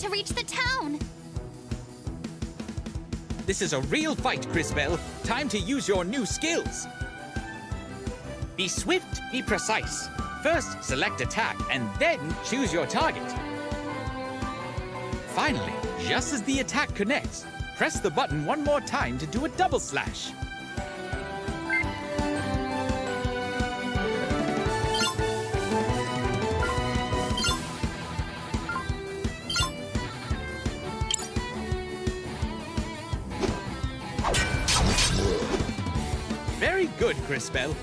to reach the town. This is a real fight, Crisbell. Time to use your new skills. Be swift, be precise. First, select attack, and then choose your target. Finally, just as the attack connects, press the button one more time to do a double slash. Very good, Crisbell.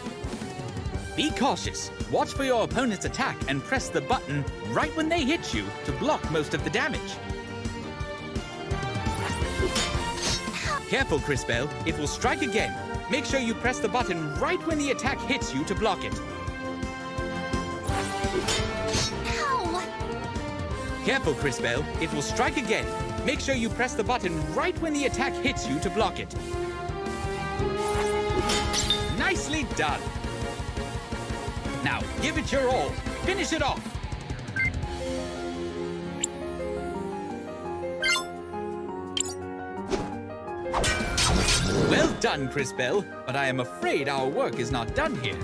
Be cautious. Watch for your opponent's attack and press the button right when they hit you to block most of the damage. Careful, Crisbell. It will strike again. Make sure you press the button right when the attack hits you to block it. Ow! Careful, Crisbell. It will strike again. Make sure you press the button right when the attack hits you to block it. Nicely done. Now, give it your all. Finish it off. Well done, Crisbell, but I am afraid our work is not done here.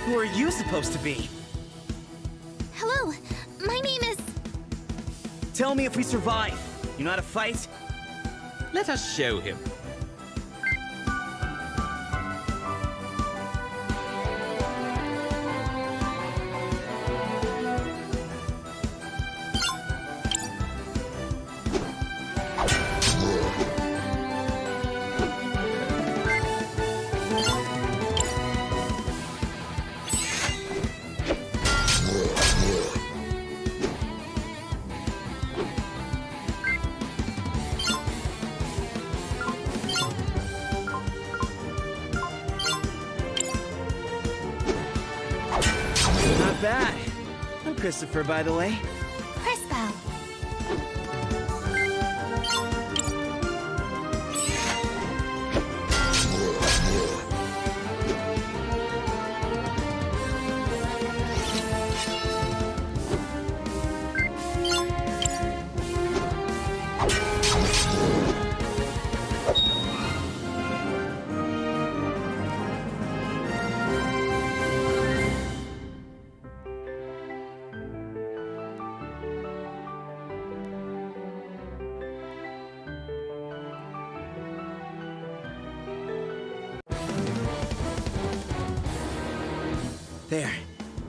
Who are you supposed to be? Hello, my name is... Tell me if we survive. You know how to fight? Let us show him. Not bad. I'm Christopher, by the way. Crisbell. There.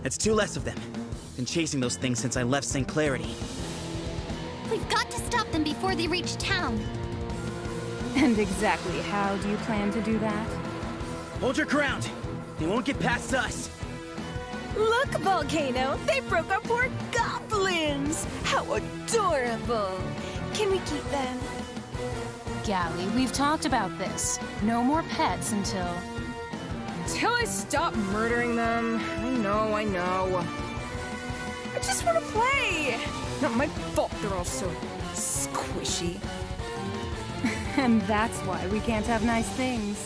That's two less of them. Been chasing those things since I left St. Clarity. We've got to stop them before they reach town. And exactly how do you plan to do that? Hold your ground. They won't get past us. Look, Volcano! They broke our poor goblins! How adorable! Can we keep them? Gally, we've talked about this. No more pets until... Till I stop murdering them. I know. I just want to play! Not my fault they're all so squishy. And that's why we can't have nice things.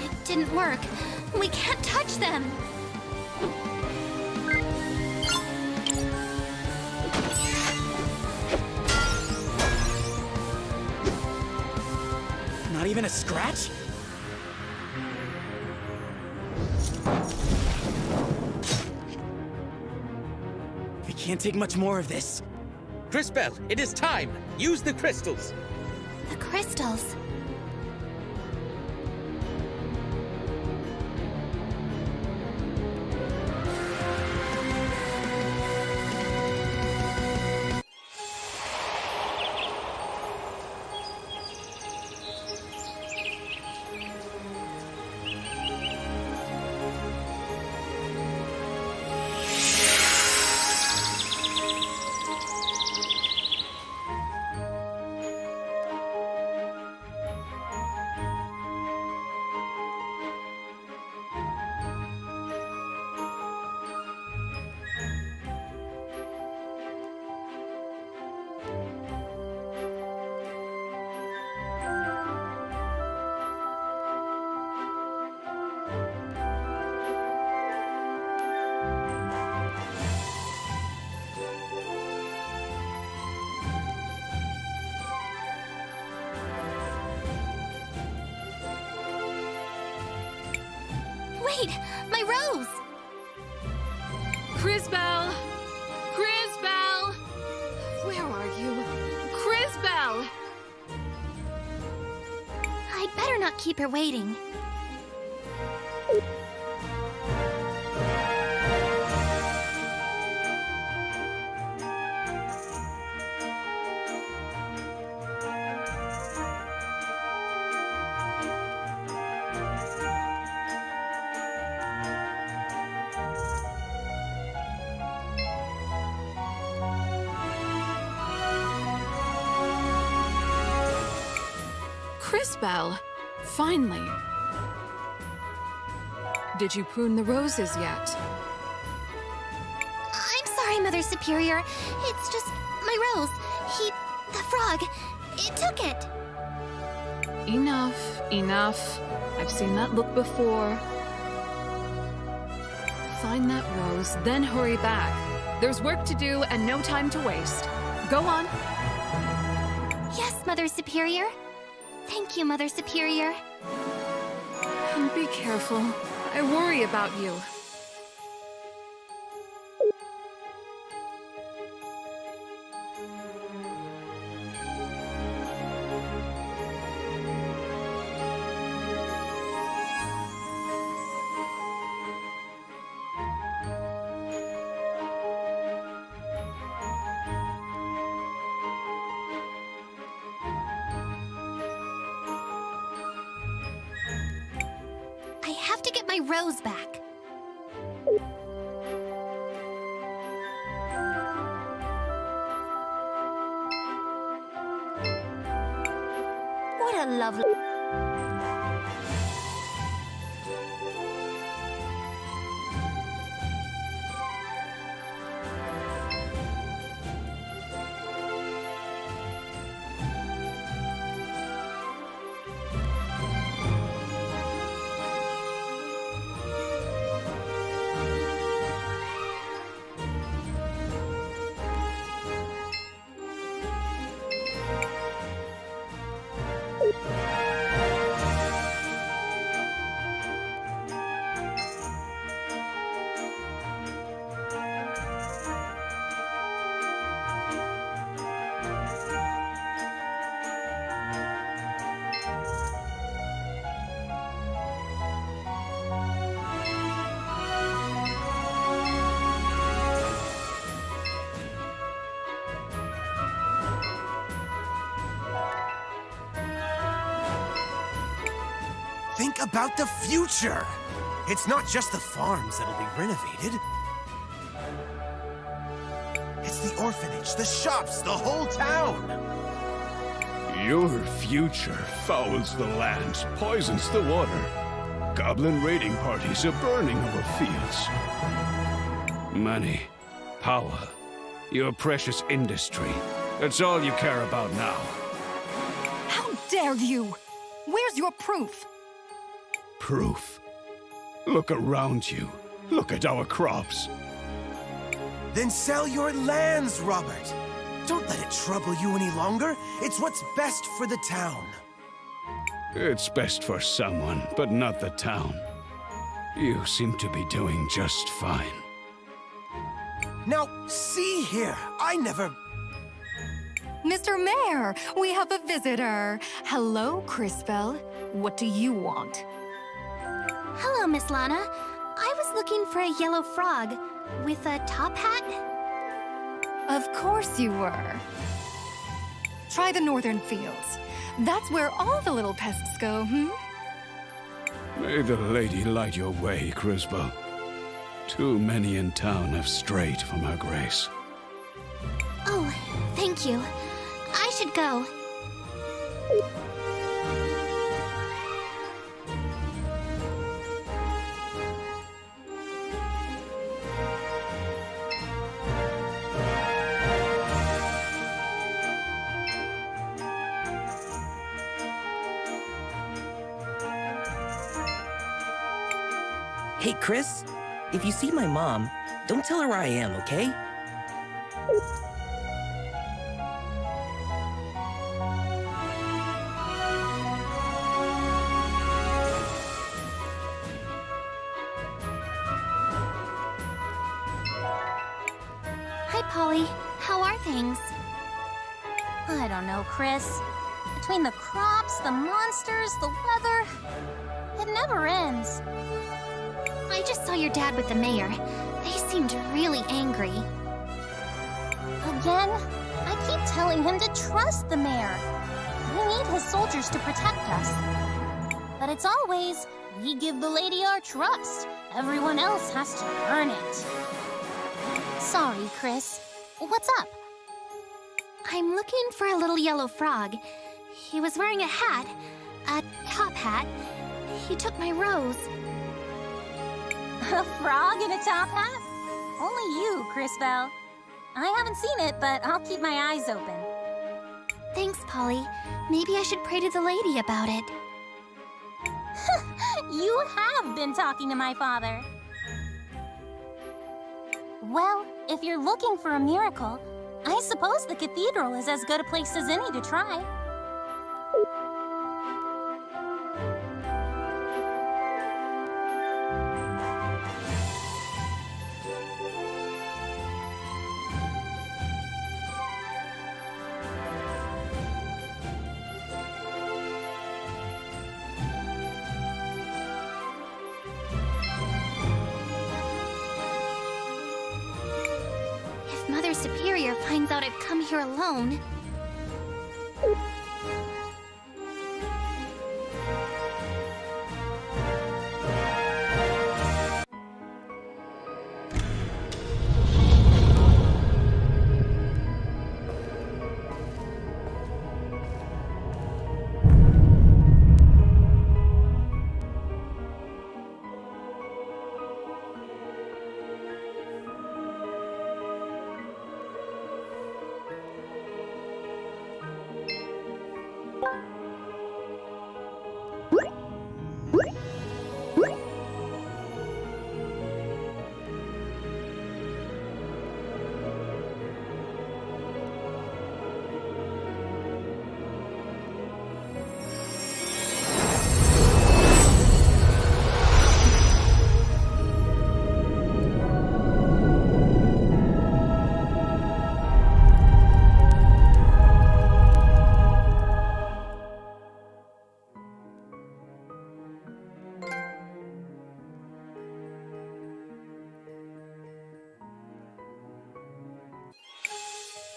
It didn't work. We can't touch them. Not even a scratch? We can't take much more of this. Crisbell, it is time. Use the crystals. The crystals. Wait! My rose! Crisbell! Crisbell! Where are you? Crisbell! I'd better not keep her waiting. Crisbell! Finally. Did you prune the roses yet? I'm sorry, Mother Superior. It's just my rose. The frog, it took it. Enough, enough. I've seen that look before. Find that rose, then hurry back. There's work to do and no time to waste. Go on. Yes, Mother Superior. Thank you, Mother Superior. And be careful. I worry about you. I have to get my rose back. What a lovely... Think about the future! It's not just the farms that'll be renovated. It's the orphanage, the shops, the whole town! Your future fouls the lands, poisons the water. Goblin raiding parties are burning our fields. Money, power, your precious industry. That's all you care about now. How dare you! Where's your proof? Proof. Look around you. Look at our crops. Then sell your lands, Robert! Don't let it trouble you any longer. It's what's best for the town. It's best for someone, but not the town. You seem to be doing just fine. Now, see here, I never... Mr. Mayor, we have a visitor. Hello, Crisbell. What do you want? Hello, Miss Lana. I was looking for a yellow frog with a top hat. Of course you were. Try the northern fields. That's where all the little pests go, May the lady light your way, Crisbell. Too many in town have strayed from her grace. Oh, thank you. I should go. Hey, Cris, if you see my mom, don't tell her where I am, okay? Hi, Polly. How are things? I don't know, Cris. Between the crops, the monsters, the weather, it never ends. I just saw your dad with the mayor. They seemed really angry. Again, I keep telling him to trust the mayor. We need his soldiers to protect us. But it's always, we give the lady our trust. Everyone else has to earn it. Sorry, Cris. What's up? I'm looking for a little yellow frog. He was wearing a hat, a top hat. He took my rose. A frog in a top hat? Only you, Crisbel. I haven't seen it, but I'll keep my eyes open. Thanks, Polly. Maybe I should pray to the lady about it. You have been talking to my father. Well, if you're looking for a miracle, I suppose the cathedral is as good a place as any to try. If Mother Superior finds out I've come here alone...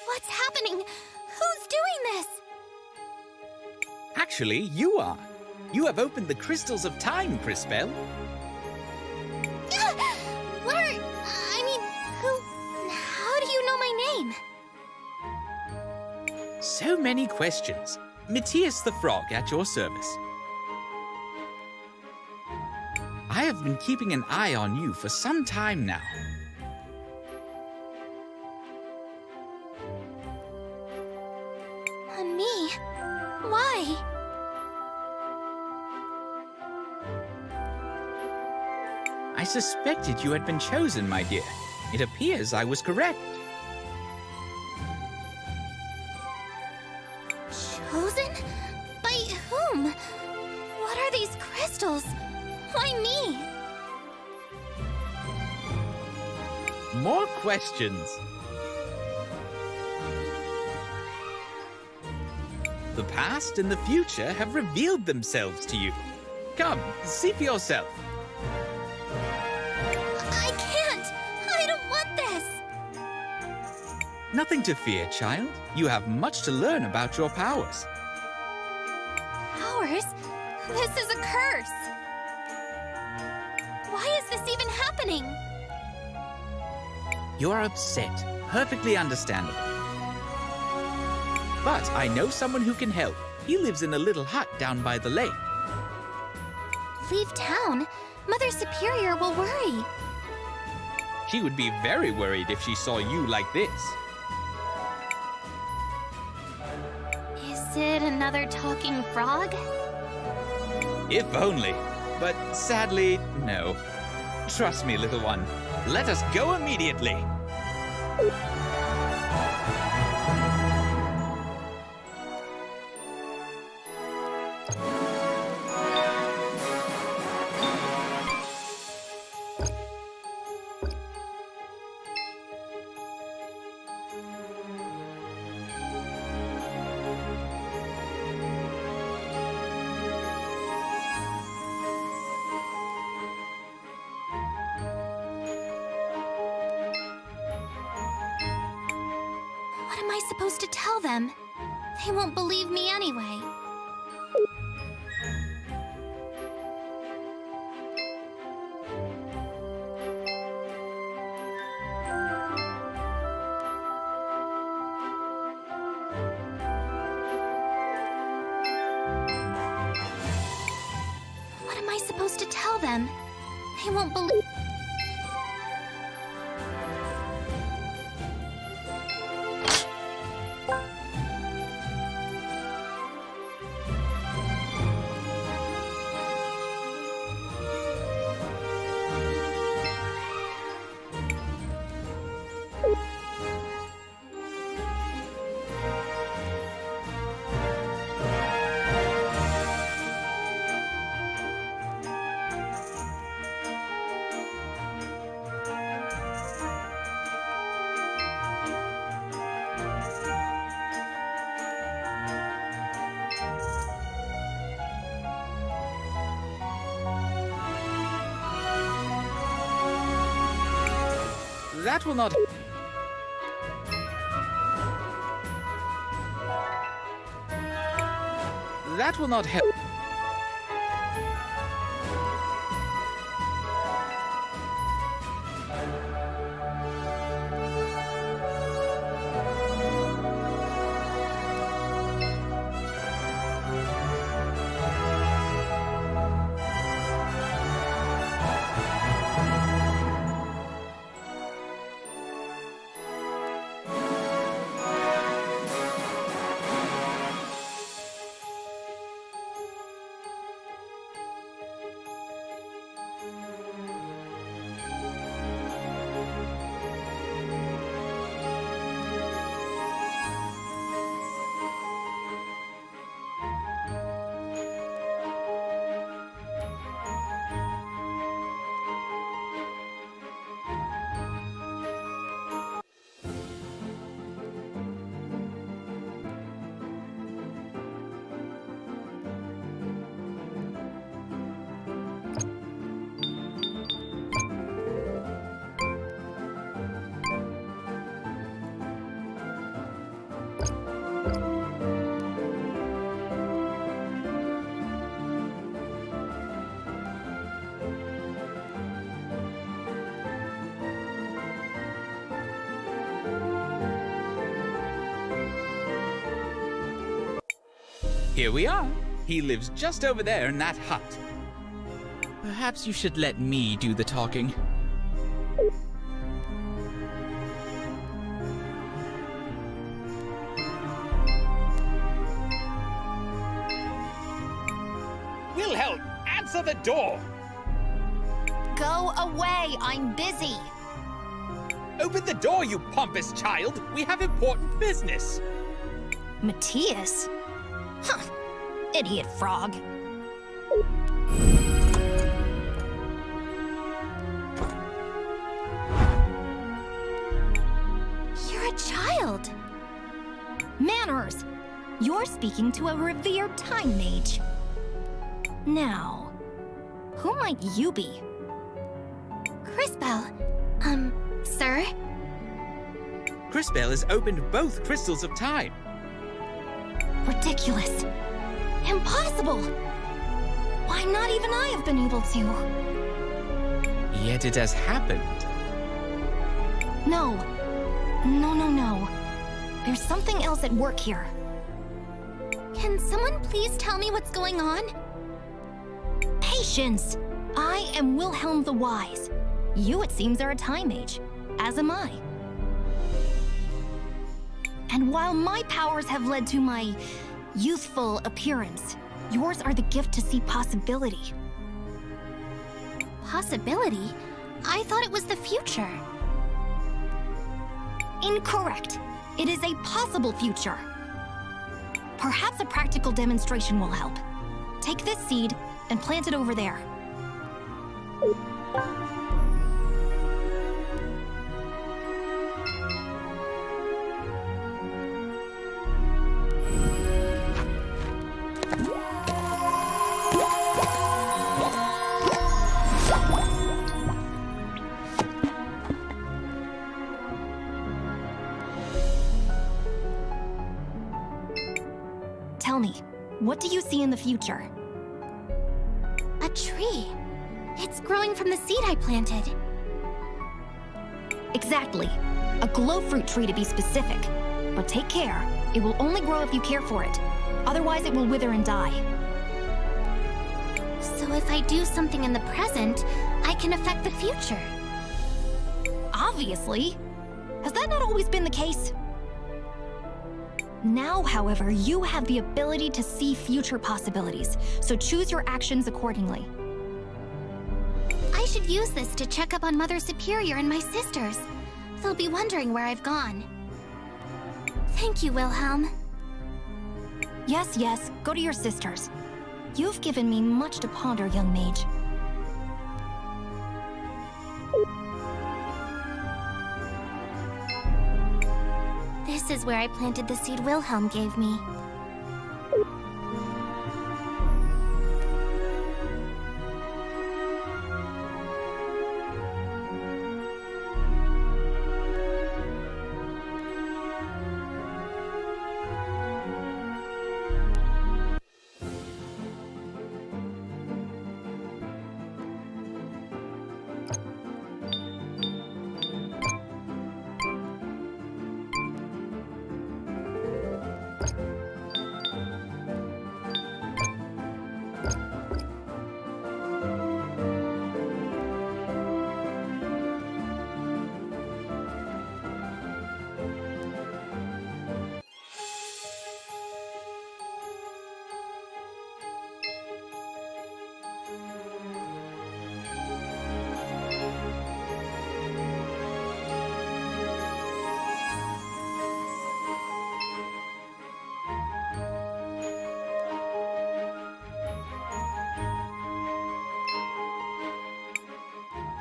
What's happening? Who's doing this? Actually, you are. You have opened the crystals of time, Crisbel. What are... I mean, who... How do you know my name? So many questions. Matthias the Frog at your service. I have been keeping an eye on you for some time now. On me? Why? I suspected you had been chosen, my dear. It appears I was correct. Chosen? By whom? What are these crystals? Why me? More questions. The past and the future have revealed themselves to you. Come, see for yourself. I can't! I don't want this! Nothing to fear, child. You have much to learn about your powers. Powers? This is a curse! Why is this even happening? You are upset. Perfectly understandable. But I know someone who can help. He lives in a little hut down by the lake. Leave town? Mother Superior will worry. She would be very worried if she saw you like this. Is it another talking frog? If only. But sadly, no. Trust me, little one. Let us go immediately. supposed to tell them? They won't believe me anyway. What am I supposed to tell them? They won't believe. That will not... That will not help. Here we are. He lives just over there in that hut. Perhaps you should let me do the talking. Wilhelm, answer the door! Go away, I'm busy. Open the door, you pompous child! We have important business! Matthias? Huh. Idiot frog. You're a child. Manners! You're speaking to a revered time mage. Now, who might you be? Crisbell. Sir? Crisbell has opened both crystals of time. Ridiculous. Impossible! Why, not even I have been able to. Yet it has happened. No. No. There's something else at work here. Can someone please tell me what's going on? Patience! I am Wilhelm the Wise. You, it seems, are a time mage, as am I. And while my powers have led to my youthful appearance, yours are the gift to see possibility. Possibility? I thought it was the future. Incorrect. It is a possible future. Perhaps a practical demonstration will help. Take this seed and plant it over there. What do you see in the future? A tree. It's growing from the seed I planted. Exactly. A glow fruit tree to be specific. But take care. It will only grow if you care for it. Otherwise, it will wither and die. So if I do something in the present, I can affect the future. Obviously. Has that not always been the case? Now, however, you have the ability to see future possibilities, so choose your actions accordingly. I should use this to check up on Mother Superior and my sisters. They'll be wondering where I've gone. Thank you, Wilhelm. Yes, go to your sisters. You've given me much to ponder, young mage. This is where I planted the seed Wilhelm gave me.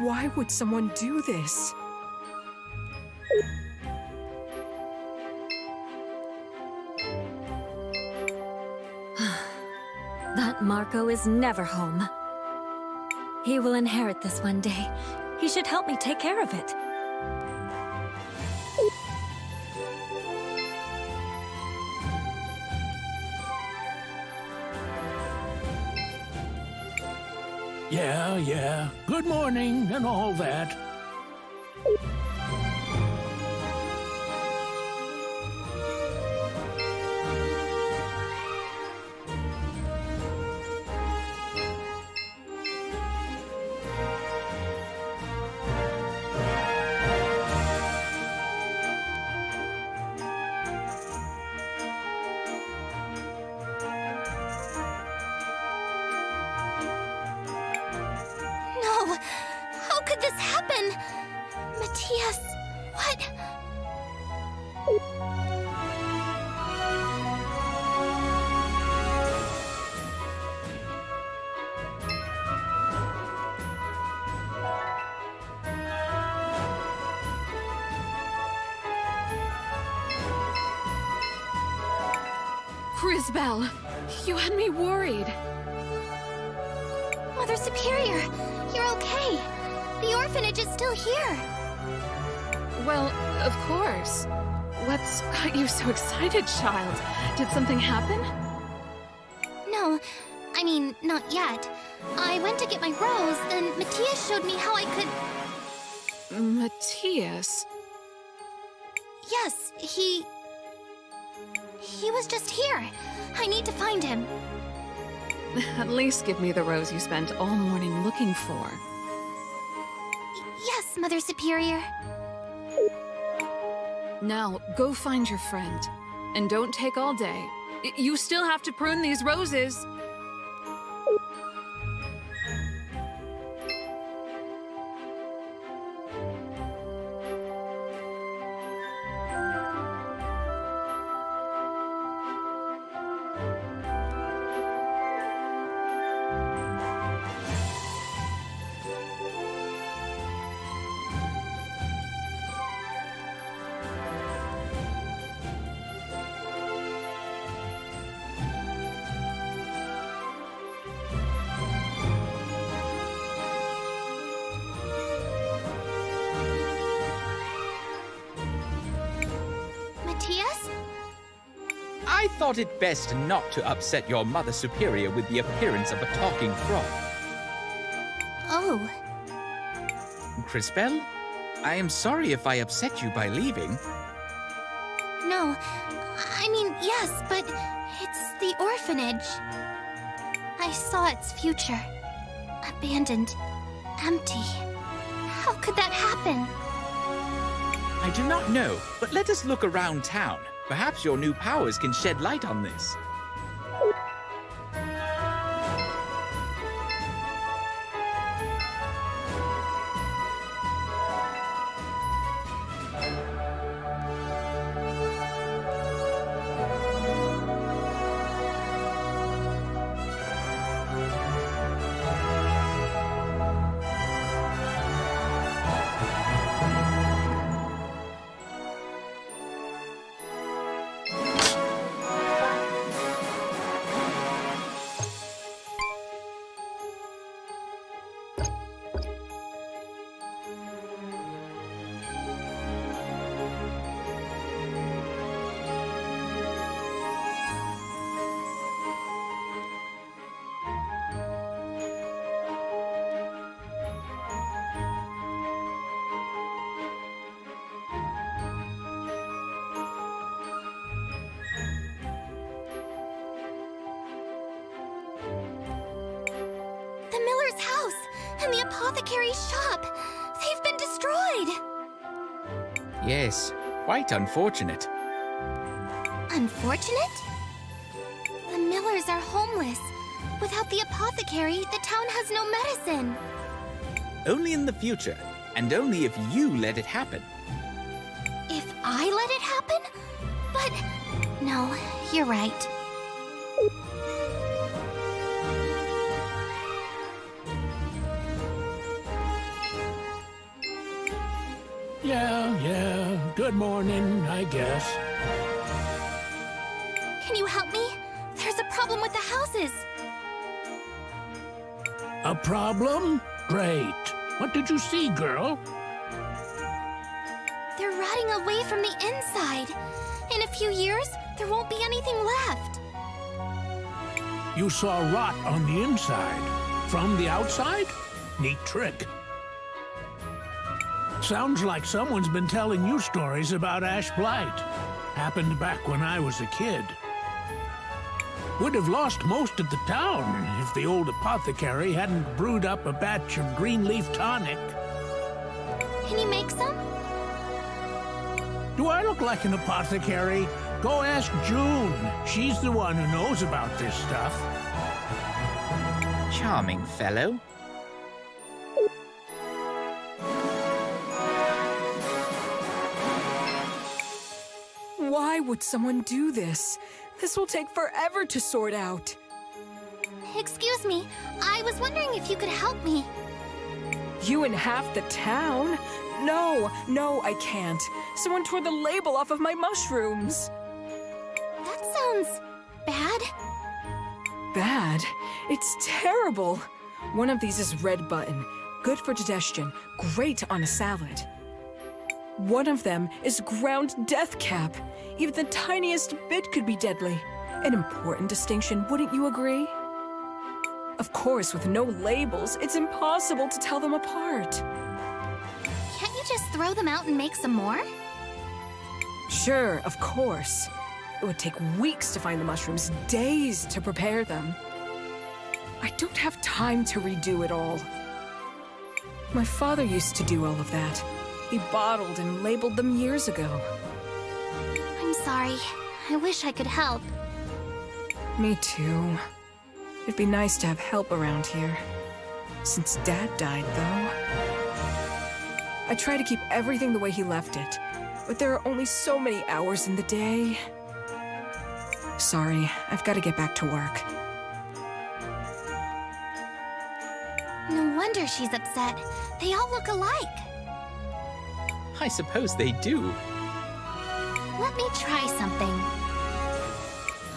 Why would someone do this? That Marco is never home. He will inherit this one day. He should help me take care of it. Yeah. Good morning and all that. No! How could this happen? Matthias, what? Crisbel, you had me worried. Mother Superior, you're okay. The orphanage is still here. Well, of course. What's got you so excited, child? Did something happen? No, I mean, not yet. I went to get my rose, then Matthias showed me how I could... Matthias? Yes, he was just here. I need to find him. At least give me the rose you spent all morning looking for. Yes, Mother Superior. Now, go find your friend. And don't take all day. You still have to prune these roses. I thought it best not to upset your Mother Superior with the appearance of a talking frog. Oh, Crisbel, I am sorry if I upset you by leaving. no. I mean, yes, but it's the orphanage. I saw its future. Abandoned. Empty. How could that happen? I do not know, but let us look around town. Perhaps your new powers can shed light on this. And the apothecary's shop! They've been destroyed! Yes, quite unfortunate. Unfortunate? The Millers are homeless. Without the apothecary, the town has no medicine. Only in the future, and only if you let it happen. If I let it happen? But... no, you're right. Yeah, good morning, I guess. Can you help me? There's a problem with the houses. A problem? Great. What did you see, girl? They're rotting away from the inside. In a few years, there won't be anything left. You saw rot on the inside. From the outside? Neat trick. Sounds like someone's been telling you stories about Ash Blight. Happened back when I was a kid. Would have lost most of the town if the old apothecary hadn't brewed up a batch of green leaf tonic. Can you make some? Do I look like an apothecary? Go ask June. She's the one who knows about this stuff. Charming fellow. Why would someone do this? This will take forever to sort out. Excuse me, I was wondering if you could help me. You in half the town? No, I can't. Someone tore the label off of my mushrooms. That sounds... bad. Bad? It's terrible. One of these is red button. Good for digestion. Great on a salad. One of them is ground death cap. Even the tiniest bit could be deadly. An important distinction, wouldn't you agree? Of course, with no labels, it's impossible to tell them apart. Can't you just throw them out and make some more? Sure, of course. It would take weeks to find the mushrooms, days to prepare them. I don't have time to redo it all. My father used to do all of that. He bottled and labeled them years ago. I'm sorry. I wish I could help. Me too. It'd be nice to have help around here. Since Dad died, though. I try to keep everything the way he left it, but there are only so many hours in the day. Sorry, I've got to get back to work. No wonder she's upset. They all look alike. I suppose they do. Let me try something.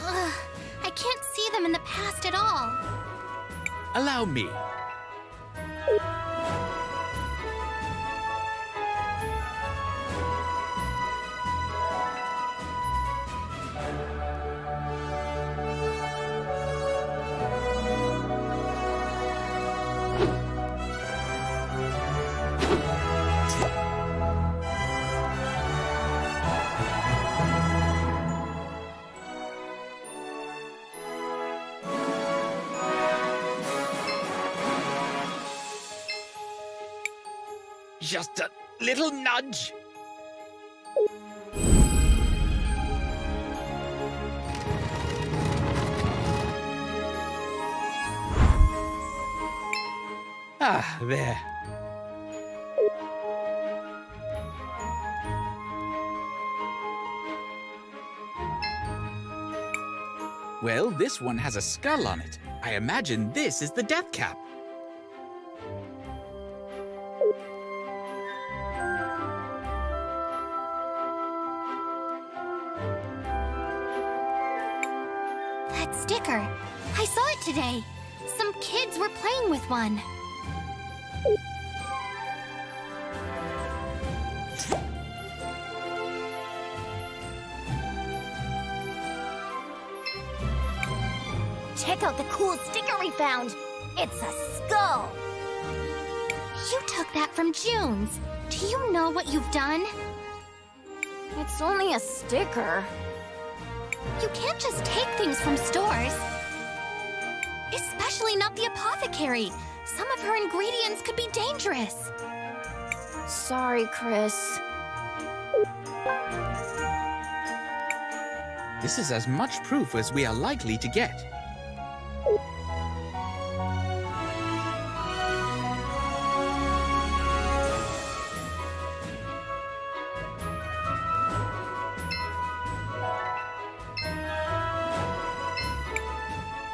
Ugh, I can't see them in the past at all. Allow me. Just a little nudge. Ah, there. Well, this one has a skull on it. I imagine this is the death cap. That sticker. I saw it today. Some kids were playing with one. Check out the cool sticker we found. It's a skull. You took that from June's. Do you know what you've done? It's only a sticker. You can't just take things from stores. Especially not the apothecary. Some of her ingredients could be dangerous. Sorry, Cris. This is as much proof as we are likely to get.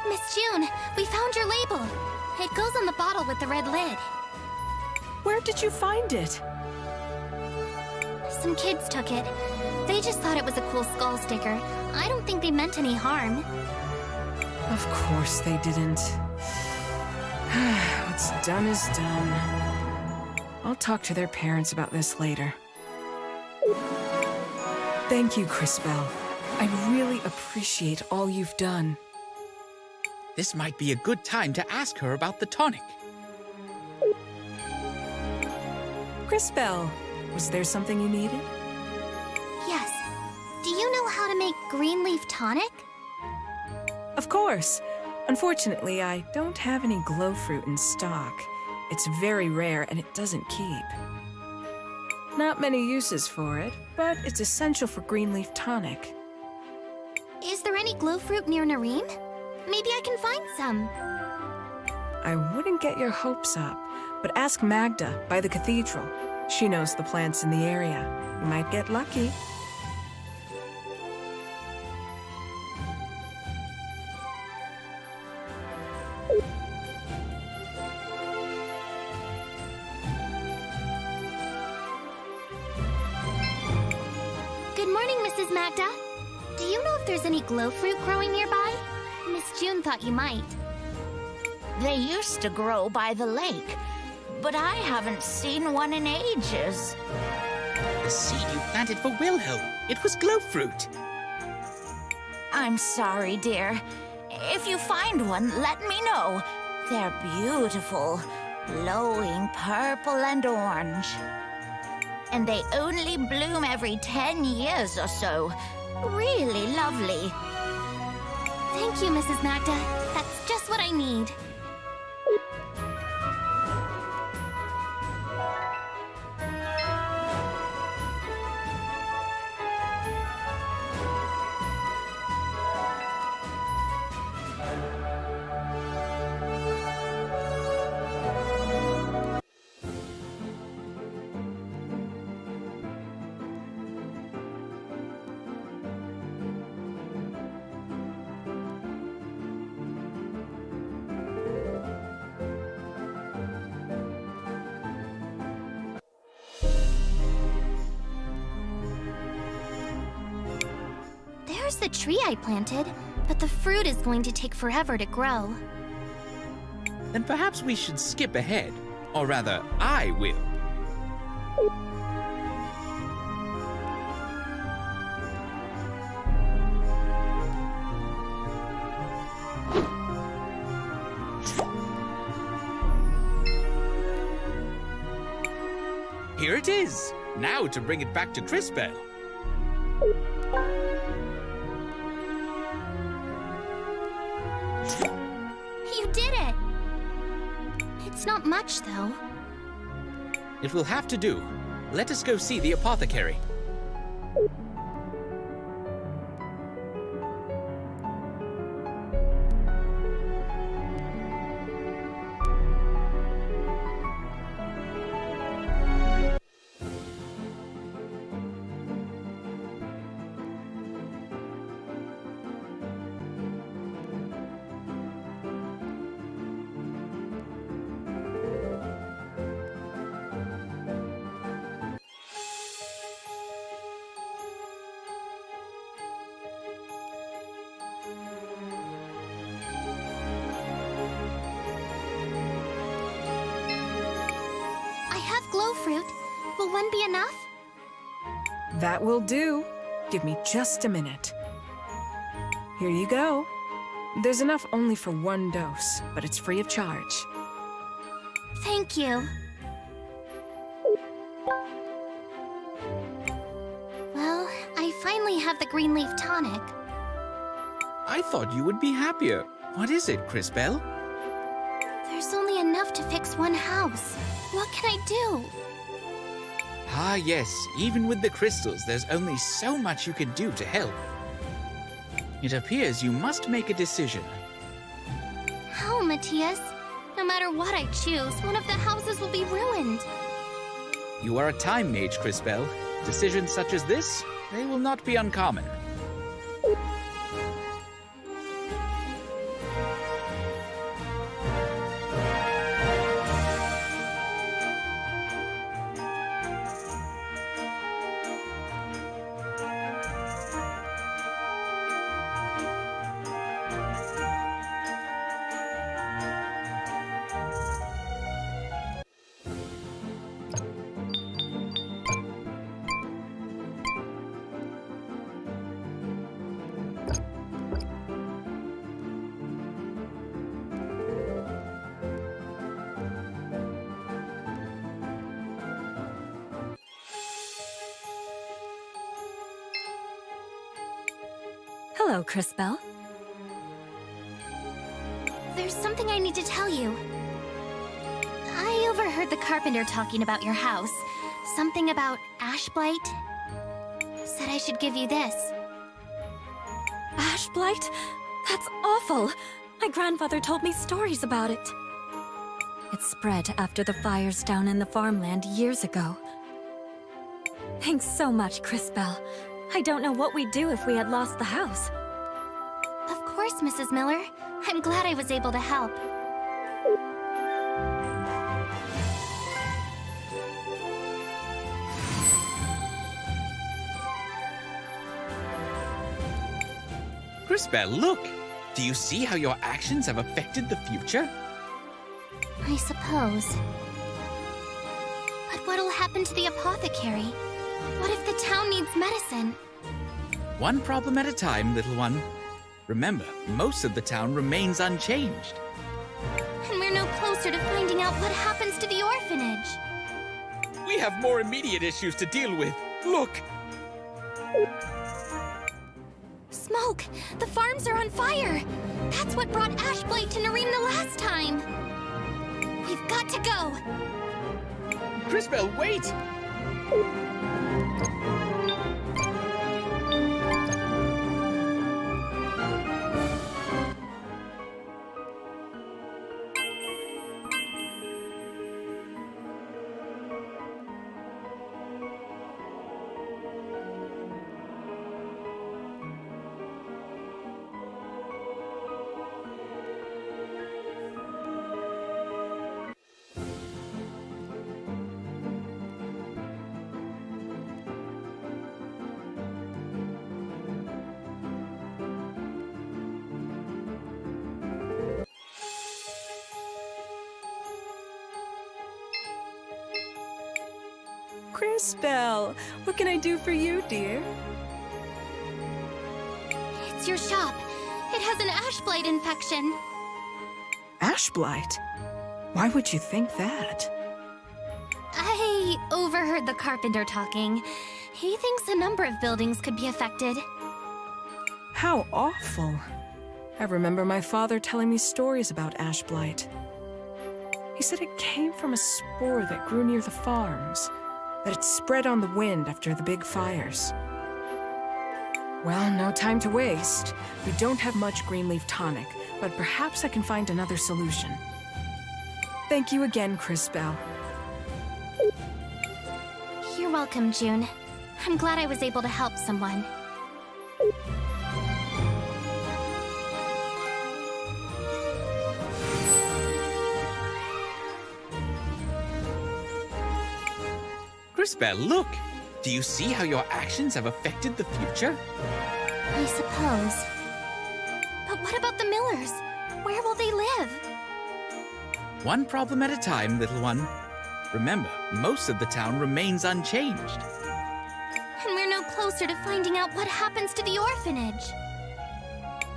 Miss June, we found your label. It goes on the bottle with the red lid. Where did you find it? Some kids took it. They just thought it was a cool skull sticker. I don't think they meant any harm. Of course they didn't. What's done is done. I'll talk to their parents about this later. Thank you, Crisbell. I really appreciate all you've done. This might be a good time to ask her about the tonic. Crisbell, was there something you needed? Yes. Do you know how to make green leaf tonic? Of course. Unfortunately, I don't have any glow fruit in stock. It's very rare and it doesn't keep. Not many uses for it, but it's essential for green leaf tonic. Is there any glow fruit near Nareem? Maybe I can find some. I wouldn't get your hopes up, but ask Magda by the cathedral. She knows the plants in the area. You might get lucky. Good morning, Mrs. Magda. Do you know if there's any glow fruit growing nearby? Miss June thought you might. They used to grow by the lake, but I haven't seen one in ages. The seed you planted for Wilhelm. It was glow fruit. I'm sorry, dear. If you find one, let me know. They're beautiful, glowing purple and orange. And they only bloom every 10 years or so. Really lovely. Thank you, Mrs. Magda. That's just what I need. There's the tree I planted, but the fruit is going to take forever to grow. Then perhaps we should skip ahead. Or rather, I will. Here it is. Now to bring it back to Crisbell. You did it! It's not much, though. It will have to do. Let us go see the apothecary. Glow fruit. Will one be enough? That will do. Give me just a minute. Here you go. There's enough only for one dose, but it's free of charge. Thank you. Well, I finally have the green leaf tonic. I thought you would be happier. What is it, Crisbell? There's only enough to fix one house. What can I do? Ah, yes. Even with the crystals, there's only so much you can do to help. It appears you must make a decision. How, Matthias? No matter what I choose, one of the houses will be ruined. You are a time mage, Crisbell. Decisions such as this, they will not be uncommon. Hello, Crisbell. There's something I need to tell you. I overheard the carpenter talking about your house. Something about ash blight. Said I should give you this. Ash blight? That's awful. My grandfather told me stories about it. It spread after the fires down in the farmland years ago. Thanks so much, Crisbell. I don't know what we'd do if we had lost the house. Of course, Mrs. Miller. I'm glad I was able to help. Crisbell, look! Do you see how your actions have affected the future? I suppose. But what'll happen to the apothecary? What if the town needs medicine? One problem at a time, little one. Remember, most of the town remains unchanged. And we're no closer to finding out what happens to the orphanage. We have more immediate issues to deal with. Look! Smoke! The farms are on fire! That's what brought ash blight to Nareem the last time! We've got to go! Crisbell, wait! Crisbell, what can I do for you, dear? It's your shop. It has an ash blight infection. Ash blight? Why would you think that? I overheard the carpenter talking. He thinks a number of buildings could be affected. How awful. I remember my father telling me stories about ash blight. He said it came from a spore that grew near the farms, that it spread on the wind after the big fires. Well, no time to waste. We don't have much green leaf tonic, but perhaps I can find another solution. Thank you again, Crisbell. You're welcome, June. I'm glad I was able to help someone. Crisbell, look! Do you see how your actions have affected the future? I suppose. But what about the Millers? Where will they live? One problem at a time, little one. Remember, most of the town remains unchanged. And we're no closer to finding out what happens to the orphanage.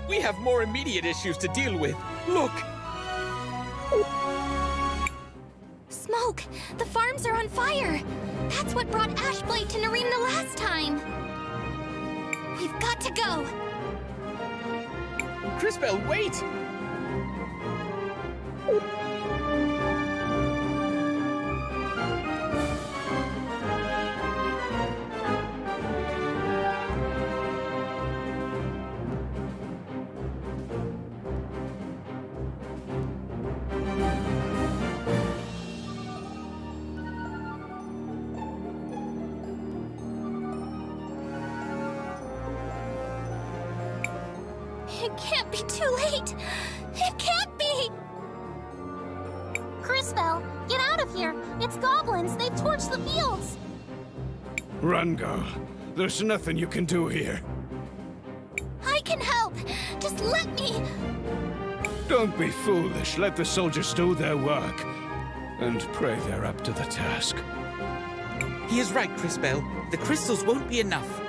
We have more immediate issues to deal with. Look! Smoke! The farms are on fire! That's what brought Ashblight to Nareem the last time! We've got to go! Crisbell, wait! It can't be too late! It can't be! Crisbell, get out of here! It's goblins! They've torched the fields! Run, girl. There's nothing you can do here. I can help! Just let me! Don't be foolish. Let the soldiers do their work. And pray they're up to the task. He is right, Crisbell. The crystals won't be enough.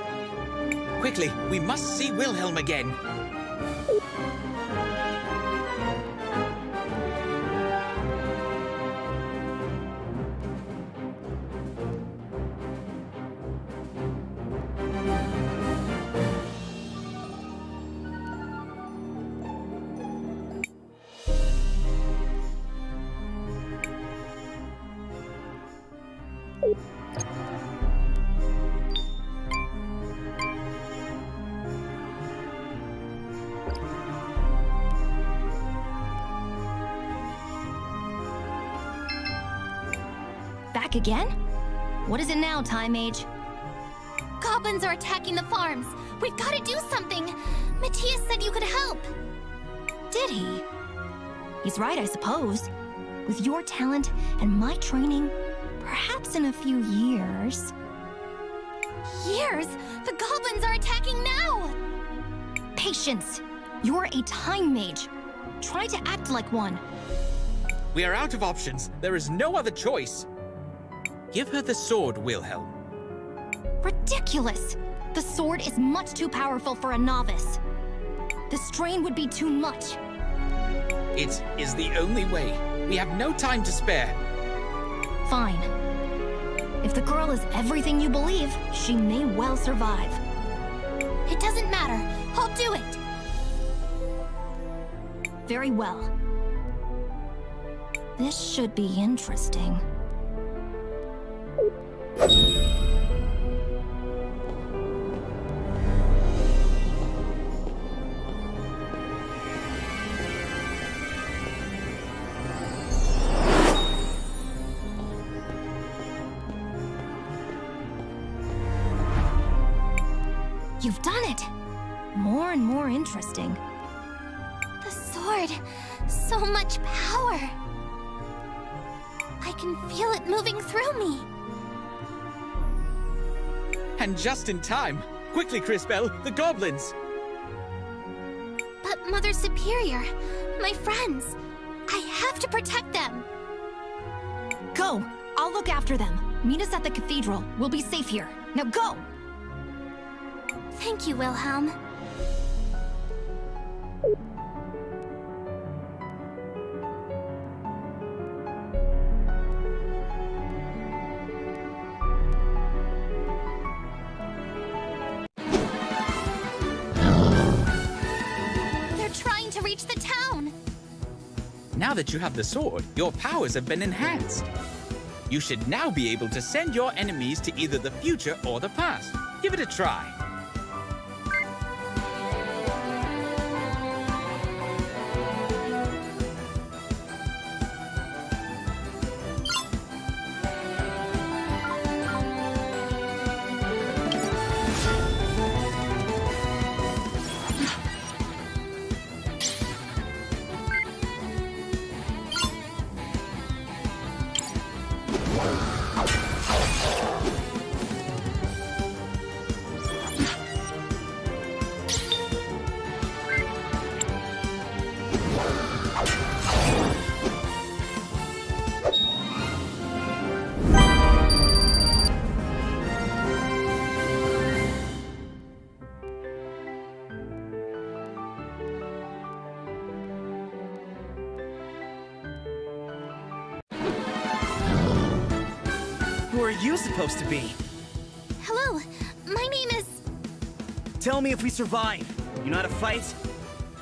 Quickly, we must see Wilhelm again. Back again? What is it now, Time Mage? Goblins are attacking the farms! We've got to do something! Matthias said you could help! Did he? He's right, I suppose. With your talent and my training, perhaps in a few years... Years? The goblins are attacking now! Patience! You're a Time Mage. Try to act like one. We are out of options. There is no other choice. Give her the sword, Wilhelm. Ridiculous! The sword is much too powerful for a novice. The strain would be too much. It is the only way. We have no time to spare. Fine. If the girl is everything you believe, she may well survive. It doesn't matter. I'll do it! Very well. This should be interesting. You've done it! More and more interesting. The sword! So much power! I can feel it moving through me! And just in time. Quickly, Crisbell, the goblins! But Mother Superior, my friends, I have to protect them! Go! I'll look after them. Meet us at the cathedral. We'll be safe here. Now go! Thank you, Wilhelm. Now that you have the sword, your powers have been enhanced. You should now be able to send your enemies to either the future or the past. Give it a try. Who are you supposed to be? Hello, my name is... Tell me if we survive. You know how to fight?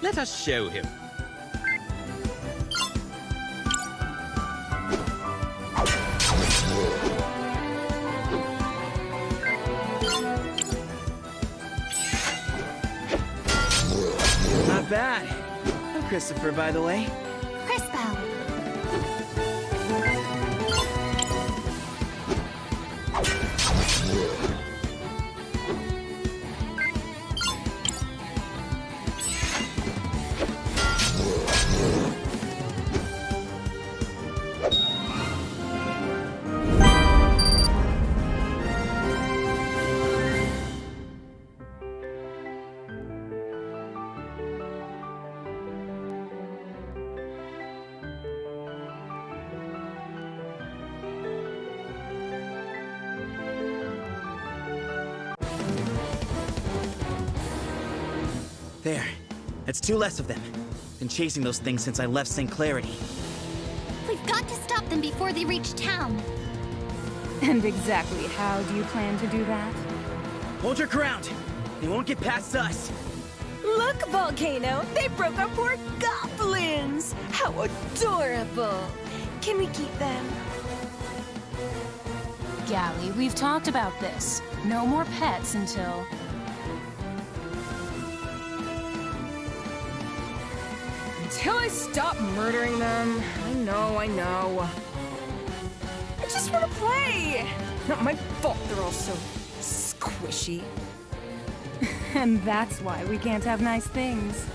Let us show him. Not bad. I'm Christopher, by the way. Crisbell. There. That's two less of them. Been chasing those things since I left St. Clarity. We've got to stop them before they reach town. And exactly how do you plan to do that? Hold your ground. They won't get past us. Look, Volcano! They broke our poor goblins! How adorable! Can we keep them? Gally, we've talked about this. No more pets until... Until I stop murdering them. I know. I just want to play! Not my fault they're all so squishy. And that's why we can't have nice things.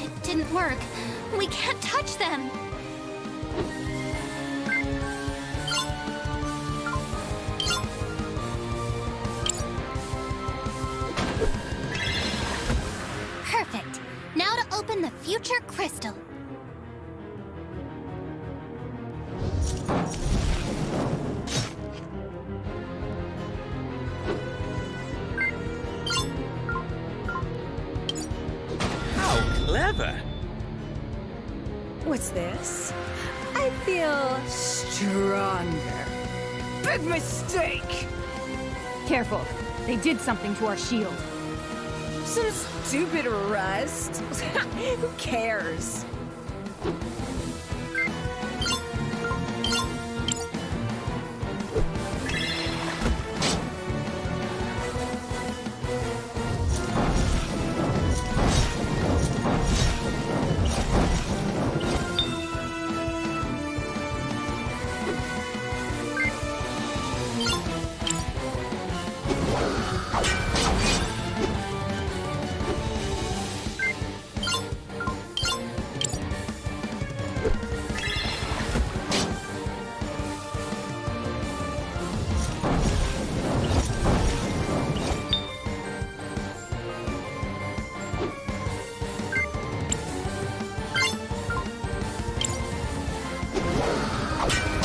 It didn't work. We can't touch them. Perfect. Now to open the future crystal. How clever! What's this? I feel stronger. Big mistake! Careful. They did something to our shield. Some stupid rust. Who cares?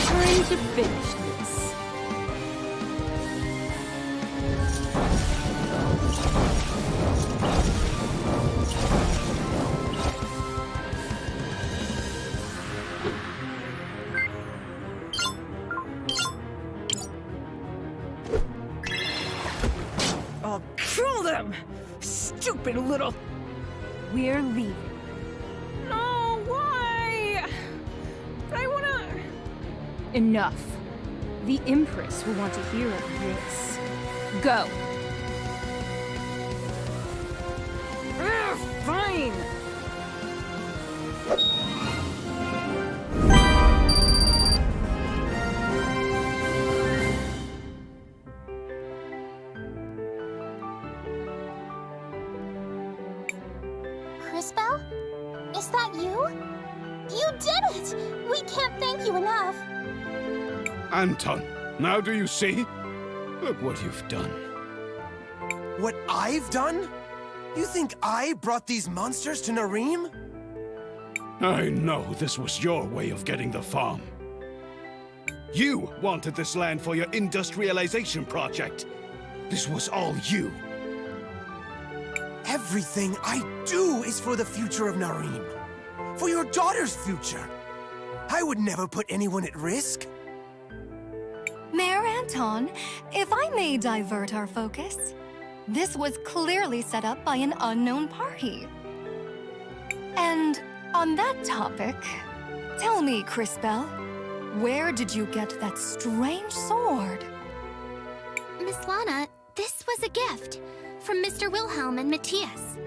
Time to finish this. I'll kill them! Stupid little... We're leaving. No, why? But I wanna... Enough. The Empress will want to hear of this. Go. Fine! Crisbell? Is that you? You did it! We can't thank you enough. Anton, now do you see? Look what you've done. What I've done? You think I brought these monsters to Nareem? I know this was your way of getting the farm. You wanted this land for your industrialization project. This was all you. Everything I do is for the future of Nareem. For your daughter's future. I would never put anyone at risk. Mayor Anton, if I may divert our focus, this was clearly set up by an unknown party. And on that topic, tell me, Crisbell, where did you get that strange sword? Miss Lana, this was a gift from Mr. Wilhelm and Matthias.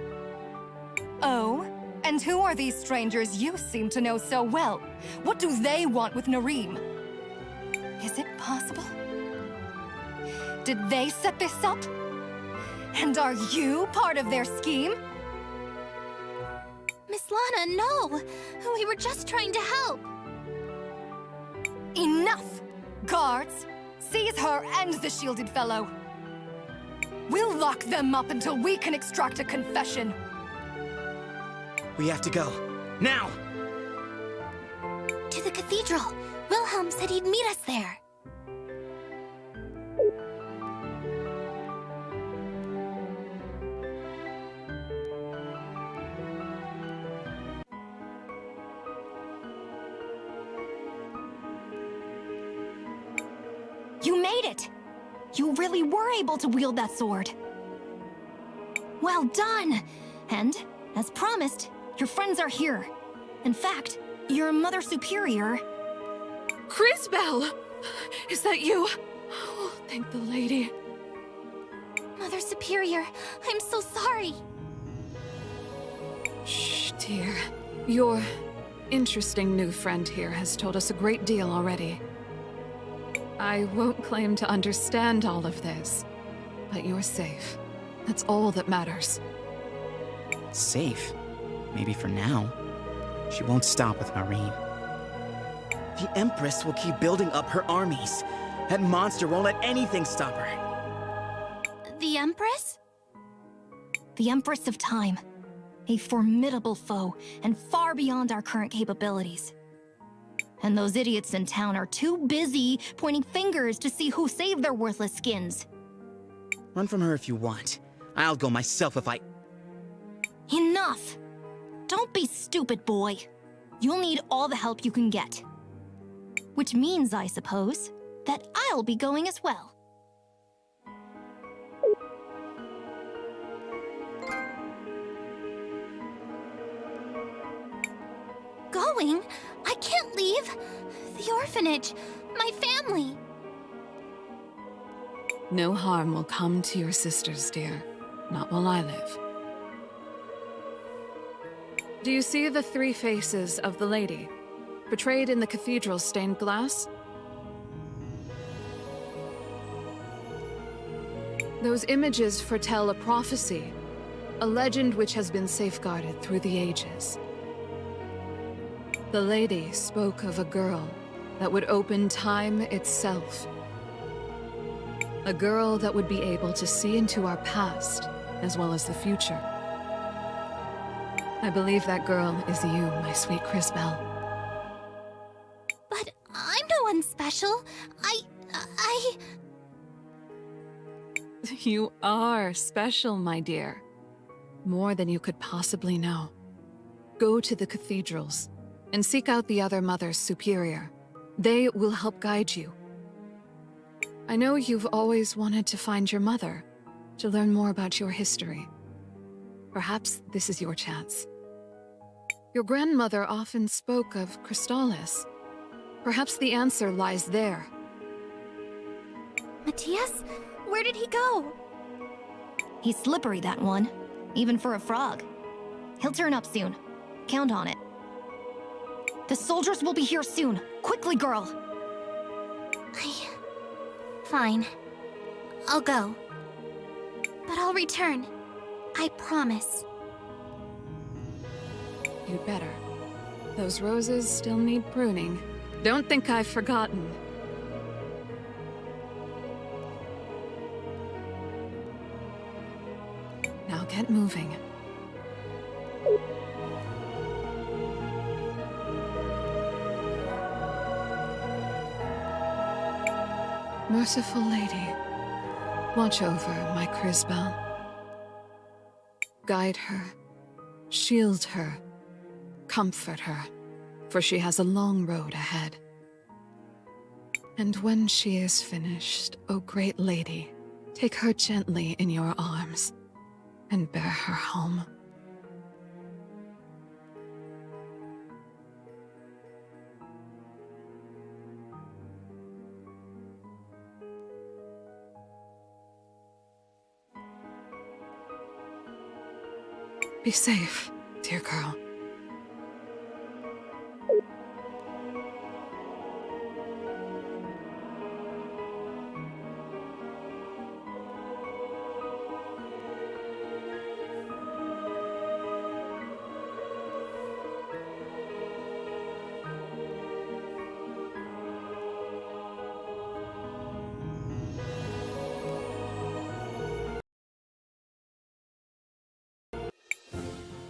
Oh? And who are these strangers you seem to know so well? What do they want with Nareem? Is it possible? Did they set this up? And are you part of their scheme? Miss Lana, no! We were just trying to help. Enough! Guards, seize her and the shielded fellow. We'll lock them up until we can extract a confession. We have to go. Now! To the cathedral. Wilhelm said he'd meet us there. You made it! You really were able to wield that sword. Well done! And, as promised, your friends are here. In fact, your Mother Superior... Crisbell! Is that you? Oh, thank the lady. Mother Superior, I'm so sorry. Shh, dear. Your interesting new friend here has told us a great deal already. I won't claim to understand all of this, but you're safe. That's all that matters. Safe? Maybe for now. She won't stop with Nareem. The Empress will keep building up her armies. That monster won't let anything stop her. The Empress? The Empress of Time. A formidable foe, and far beyond our current capabilities. And those idiots in town are too busy pointing fingers to see who saved their worthless skins. Run from her if you want. I'll go myself if I... Enough! Don't be stupid, boy. You'll need all the help you can get. Which means, I suppose, that I'll be going as well. Going? I can't leave. The orphanage. My family. No harm will come to your sisters, dear. Not while I live. Do you see the three faces of the lady, portrayed in the cathedral's stained glass? Those images foretell a prophecy, a legend which has been safeguarded through the ages. The lady spoke of a girl that would open time itself. A girl that would be able to see into our past, as well as the future. I believe that girl is you, my sweet Crisbell. But I'm no one special. I... You are special, my dear. More than you could possibly know. Go to the cathedrals and seek out the other Mothers Superior. They will help guide you. I know you've always wanted to find your mother, to learn more about your history. Perhaps this is your chance. Your grandmother often spoke of Crystallis. Perhaps the answer lies there. Matthias? Where did he go? He's slippery, that one. Even for a frog. He'll turn up soon. Count on it. The soldiers will be here soon. Quickly, girl! Fine. I'll go. But I'll return. I promise. You'd better. Those roses still need pruning. Don't think I've forgotten. Now get moving. Merciful Lady, watch over my Crisbel. Guide her, shield her, comfort her, for she has a long road ahead. And when she is finished, O great lady, take her gently in your arms and bear her home. Be safe, dear girl.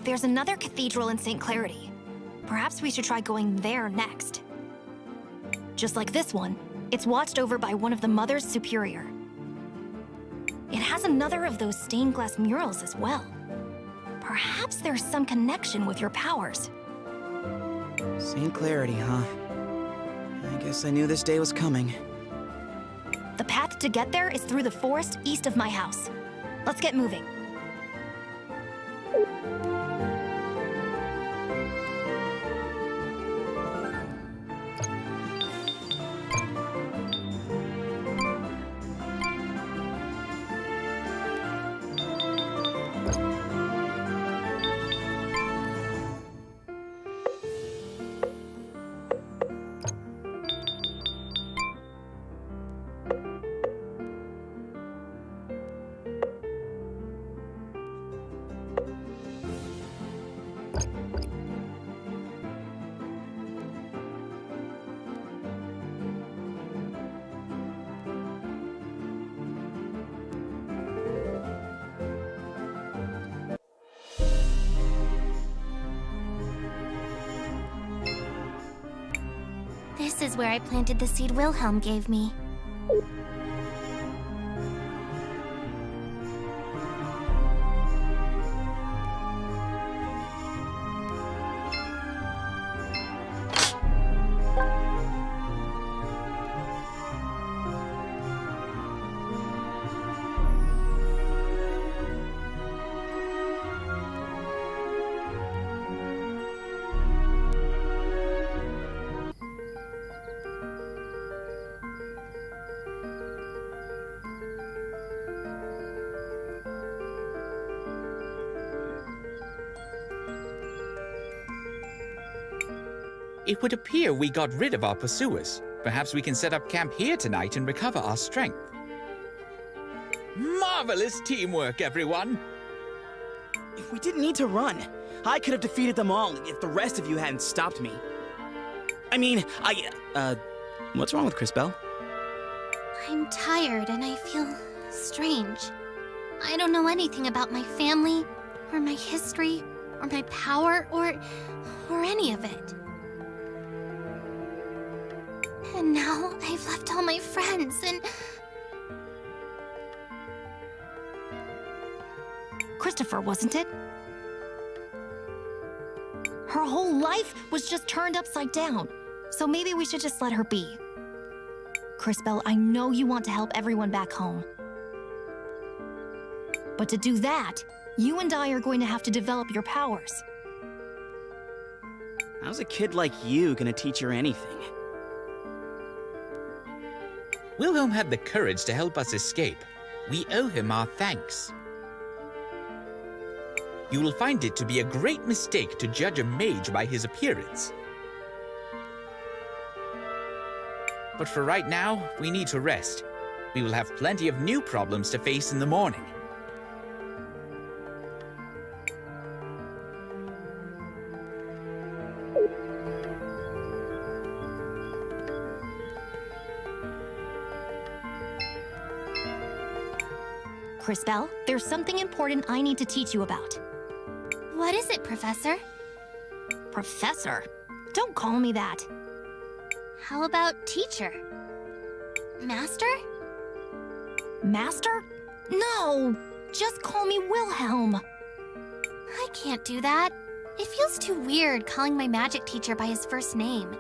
There's another cathedral in St. Clarity. Perhaps we should try going there next. Just like this one, it's watched over by one of the Mothers Superior. It has another of those stained glass murals as well. Perhaps there's some connection with your powers. St. Clarity, huh? I guess I knew this day was coming. The path to get there is through the forest east of my house. Let's get moving. This is where I planted the seed Wilhelm gave me. It would appear we got rid of our pursuers. Perhaps we can set up camp here tonight and recover our strength. Marvelous teamwork, everyone! We didn't need to run. I could have defeated them all if the rest of you hadn't stopped me. I mean, what's wrong with Crisbel? I'm tired and I feel strange. I don't know anything about my family, or my history, or my power, or any of it. And now I've left all my friends and... Christopher, wasn't it? Her whole life was just turned upside down, so maybe we should just let her be. Crisbel, I know you want to help everyone back home. But to do that, you and I are going to have to develop your powers. How's a kid like you gonna teach her anything? Wilhelm had the courage to help us escape. We owe him our thanks. You will find it to be a great mistake to judge a mage by his appearance. But for right now, we need to rest. We will have plenty of new problems to face in the morning. Crisbell, there's something important I need to teach you about. What is it, Professor? Professor? Don't call me that. How about teacher? Master? Master? No! Just call me Wilhelm. I can't do that. It feels too weird calling my magic teacher by his first name.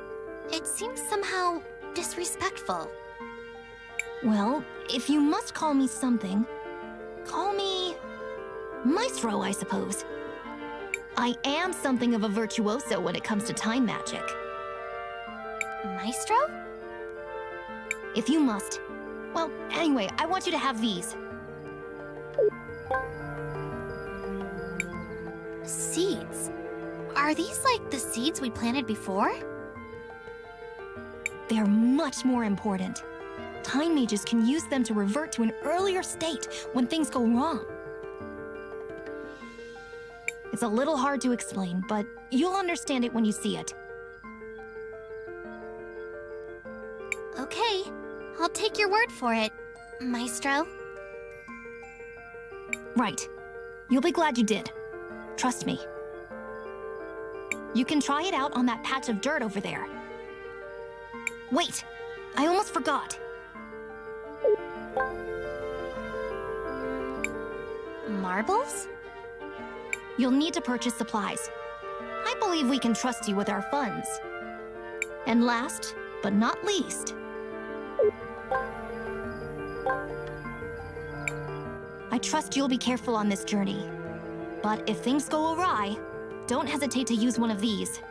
It seems somehow disrespectful. Well, if you must call me something, call me Maestro, I suppose. I am something of a virtuoso when it comes to time magic. Maestro? If you must. Well, anyway, I want you to have these. Seeds. Are these like the seeds we planted before? They're much more important. Time mages can use them to revert to an earlier state when things go wrong. It's a little hard to explain, but you'll understand it when you see it. Okay, I'll take your word for it, Maestro. Right. You'll be glad you did. Trust me. You can try it out on that patch of dirt over there. Wait! I almost forgot. Marbles? You'll need to purchase supplies. I believe we can trust you with our funds. And last, but not least, I trust you'll be careful on this journey. But if things go awry, don't hesitate to use one of these.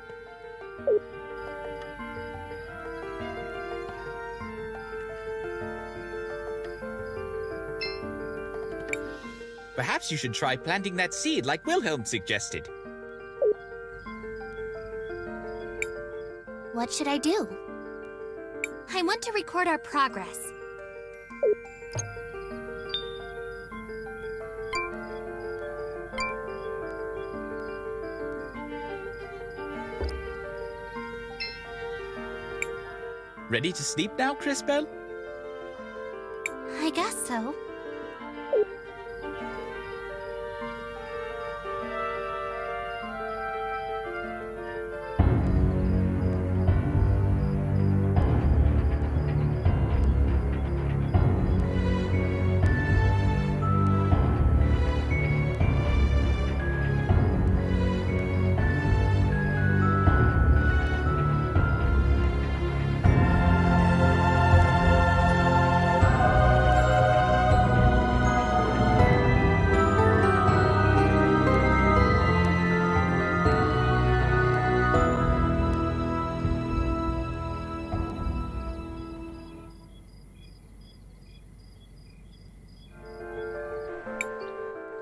Perhaps you should try planting that seed like Wilhelm suggested. What should I do? I want to record our progress. Ready to sleep now, Crisbell? I guess so.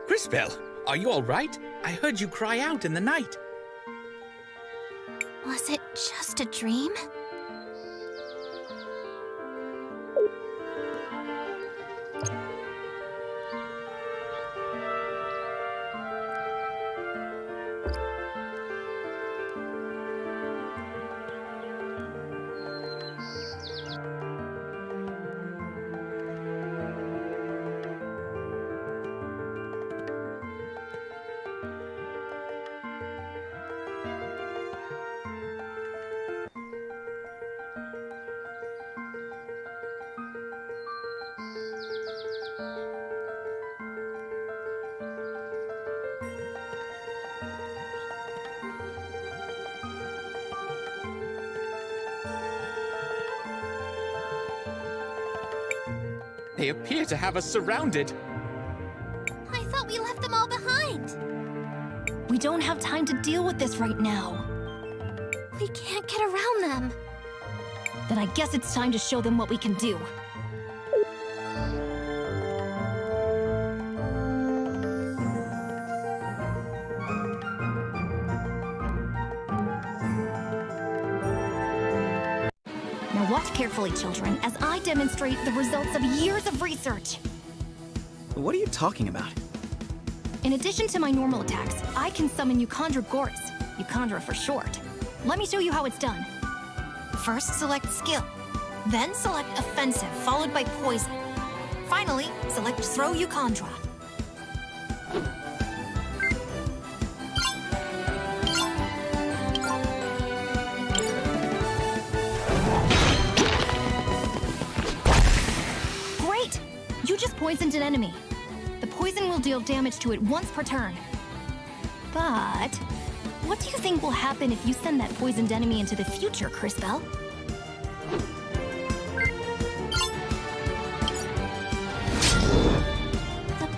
Crisbell, are you all right? I heard you cry out in the night. Was it just a dream? They appear to have us surrounded. I thought we left them all behind. We don't have time to deal with this right now. We can't get around them. Then I guess it's time to show them what we can do. Now watch carefully, children, as I demonstrate the results of years of research. What are you talking about? In addition to my normal attacks, I can summon Euchandra Goris, Euchandra for short. Let me show you how it's done. First, select Skill. Then select Offensive, followed by Poison. Finally, select Throw Euchandra. Great! You just poisoned an enemy. The poison will deal damage to it once per turn. But what do you think will happen if you send that poisoned enemy into the future, Cris? The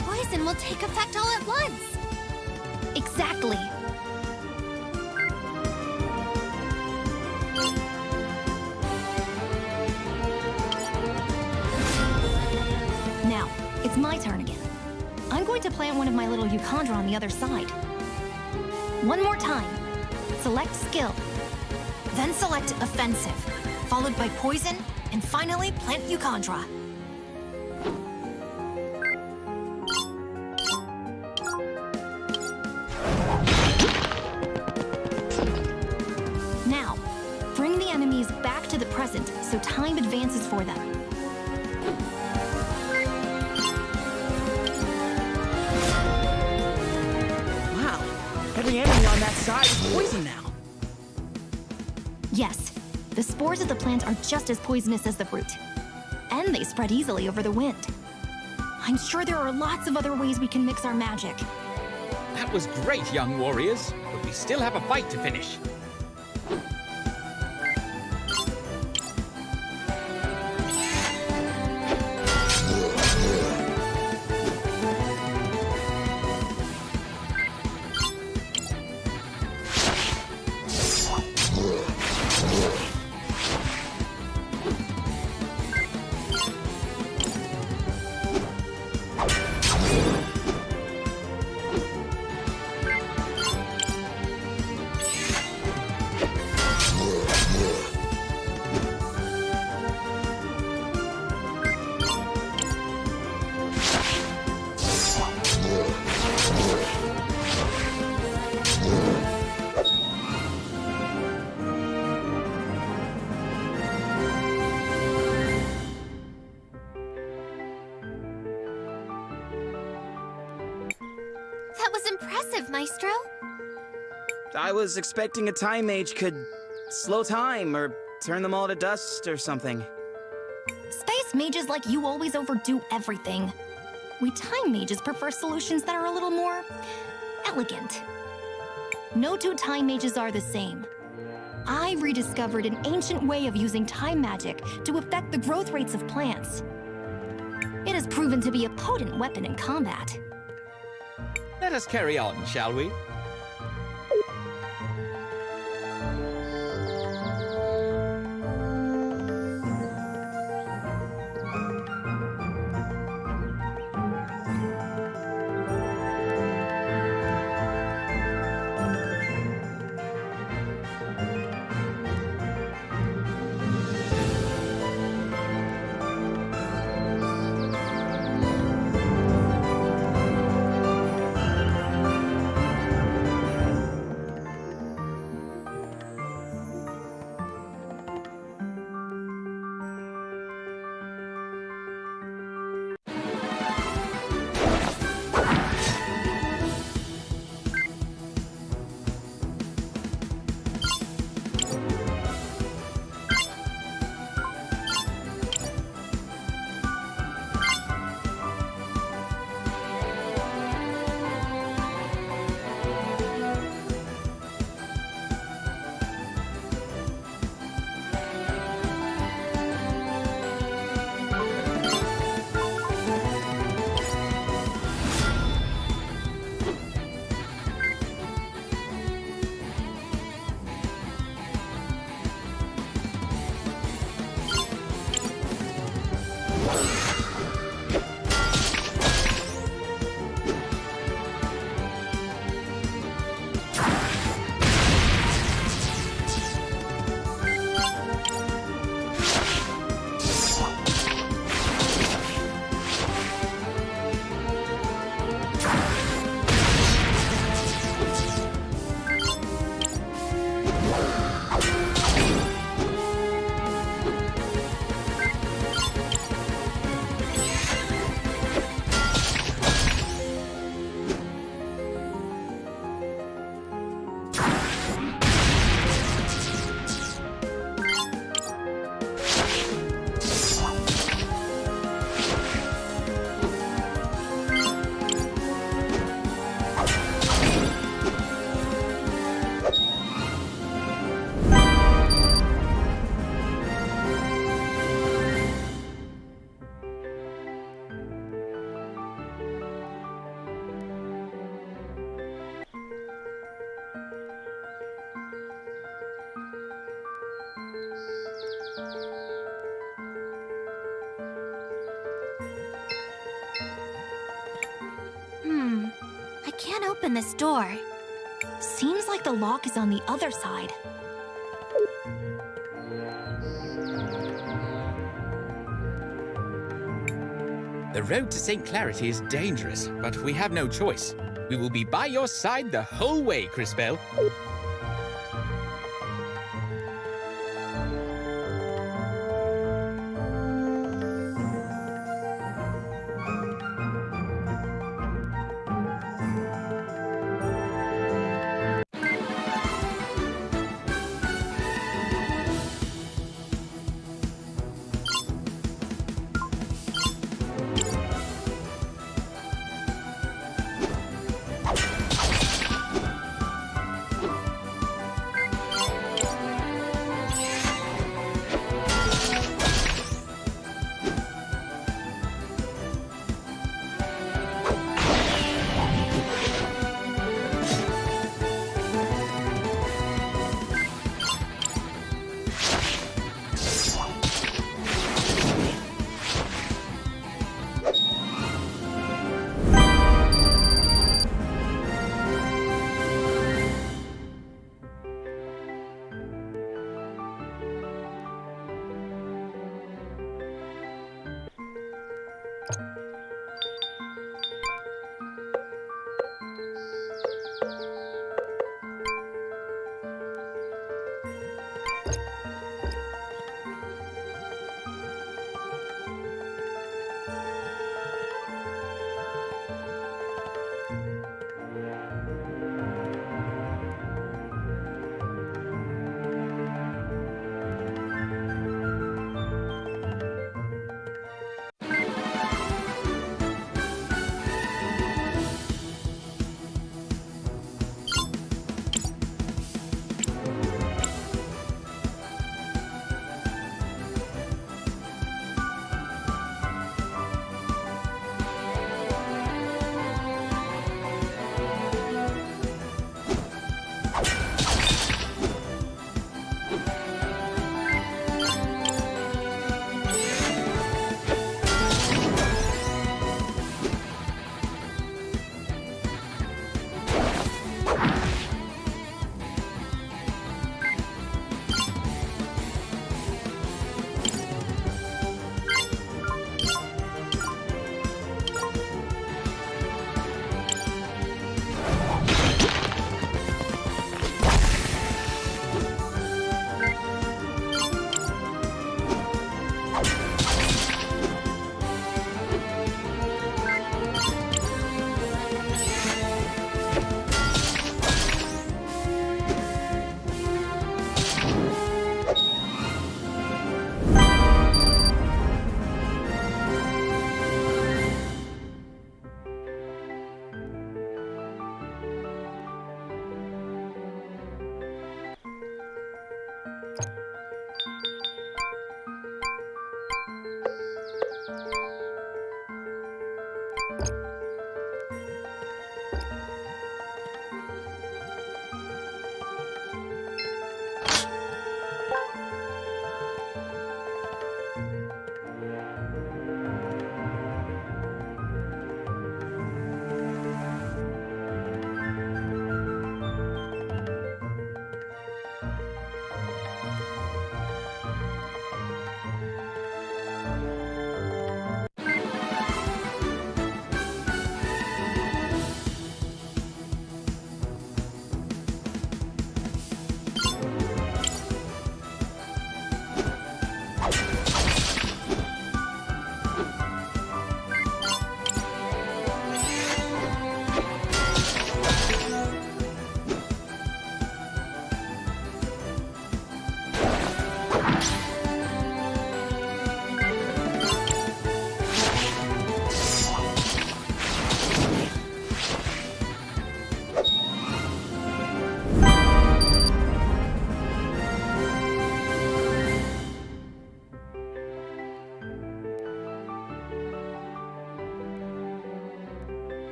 poison will take effect all at once. Exactly. Now, it's my turn again. I'm going to plant one of my little Euchandra on the other side. One more time. Select Skill. Then select Offensive, followed by Poison, and finally plant Euchandra. Now, bring the enemies back to the present so time advances for them. Every enemy on that side is poisoned now. Yes, the spores of the plant are just as poisonous as the root. And they spread easily over the wind. I'm sure there are lots of other ways we can mix our magic. That was great, young warriors, but we still have a fight to finish. That was impressive, Maestro. I was expecting a time mage could slow time or turn them all to dust or something. Space mages like you always overdo everything. We time mages prefer solutions that are a little more elegant. No two time mages are the same. I rediscovered an ancient way of using time magic to affect the growth rates of plants. It has proven to be a potent weapon in combat. Let us carry on, shall we? can't open this door. Seems like the lock is on the other side. The road to St. Clarity is dangerous, but we have no choice. We will be by your side the whole way, Crisbell.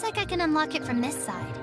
like I can unlock it from this side.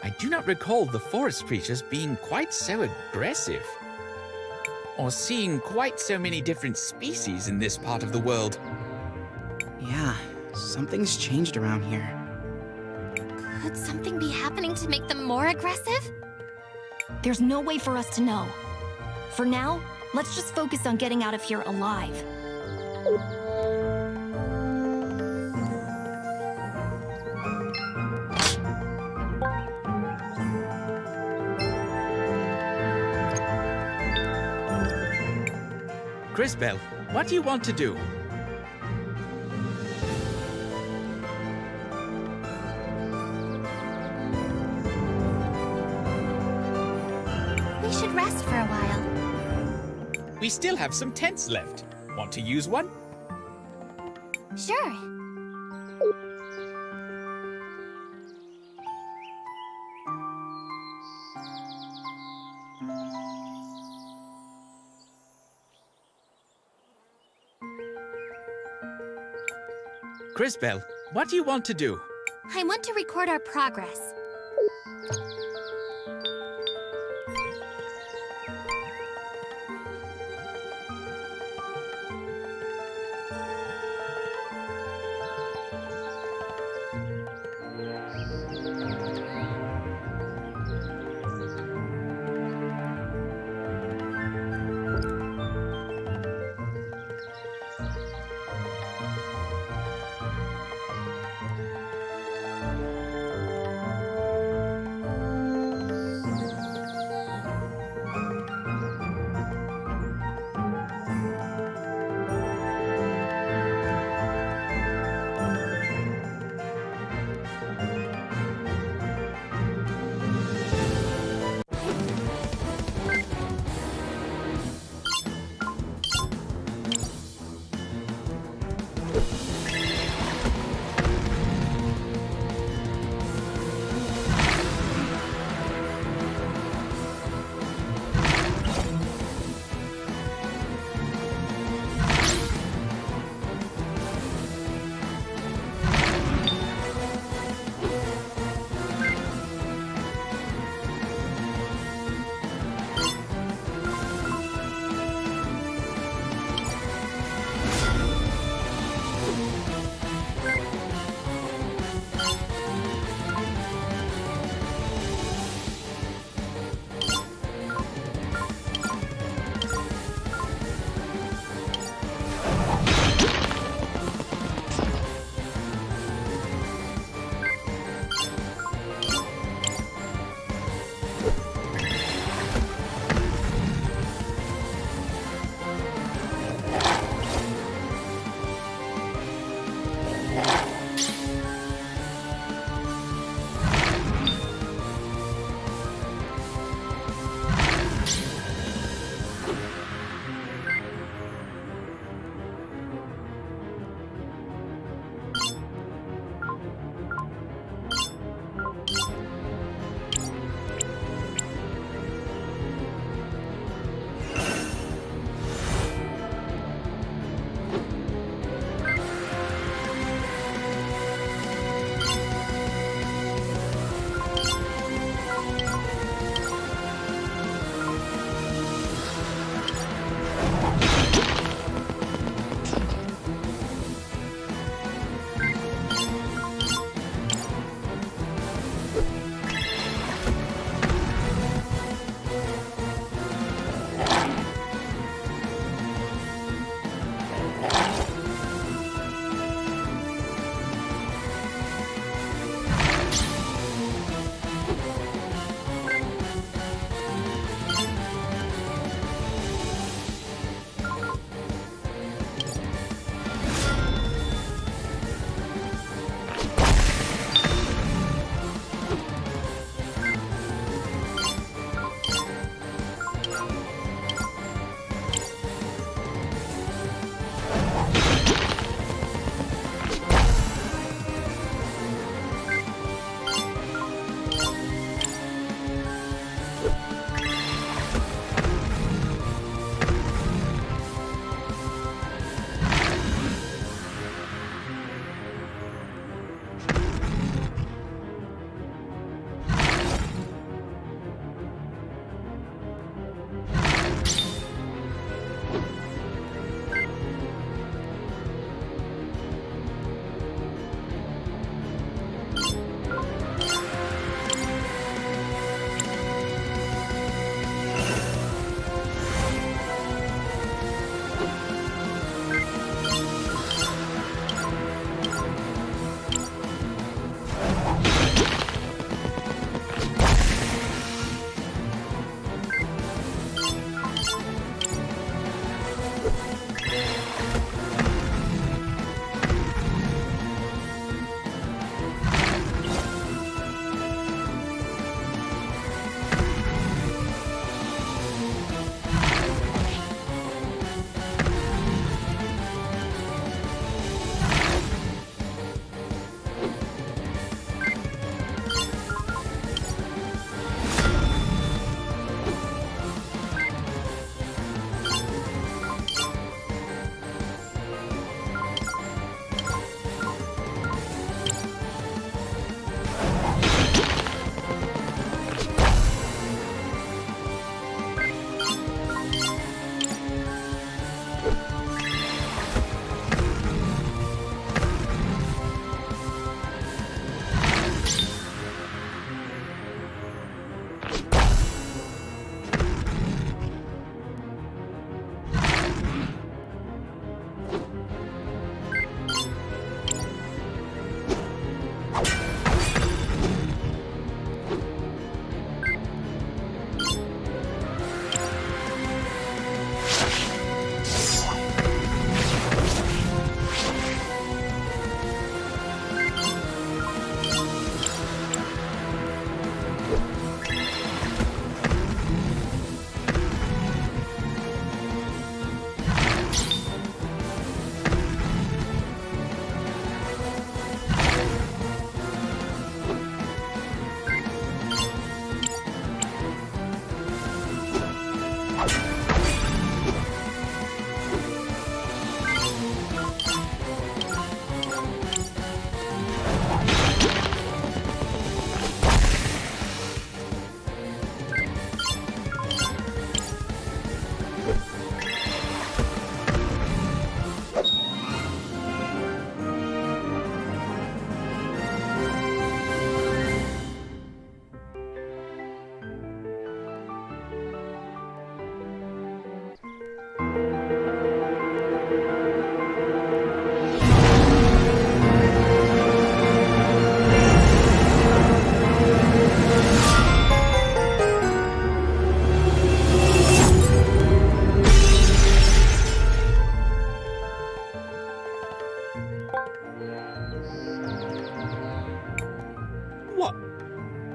I do not recall the forest creatures being quite so aggressive. Or seeing quite so many different species in this part of the world. Yeah, something's changed around here. Could something be happening to make them more aggressive? There's no way for us to know. For now, let's just focus on getting out of here alive. Crisbell, what do you want to do? We should rest for a while. We still have some tents left. Want to use one? Sure. Crisbell, what do you want to do? I want to record our progress.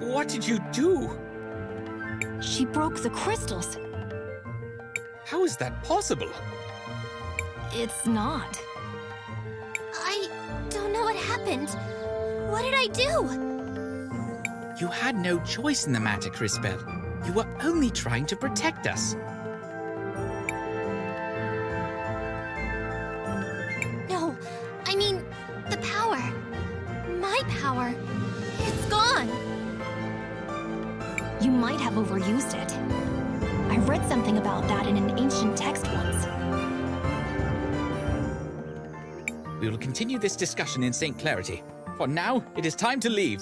What did you do? She broke the crystals. How is that possible? It's not. I don't know what happened. What did I do? You had no choice in the matter, Crisbell. You were only trying to protect us. No, I mean, the power. My power. It's gone. You might have overused it. I read something about that in an ancient text once. We will continue this discussion in St. Clarity. For now, it is time to leave.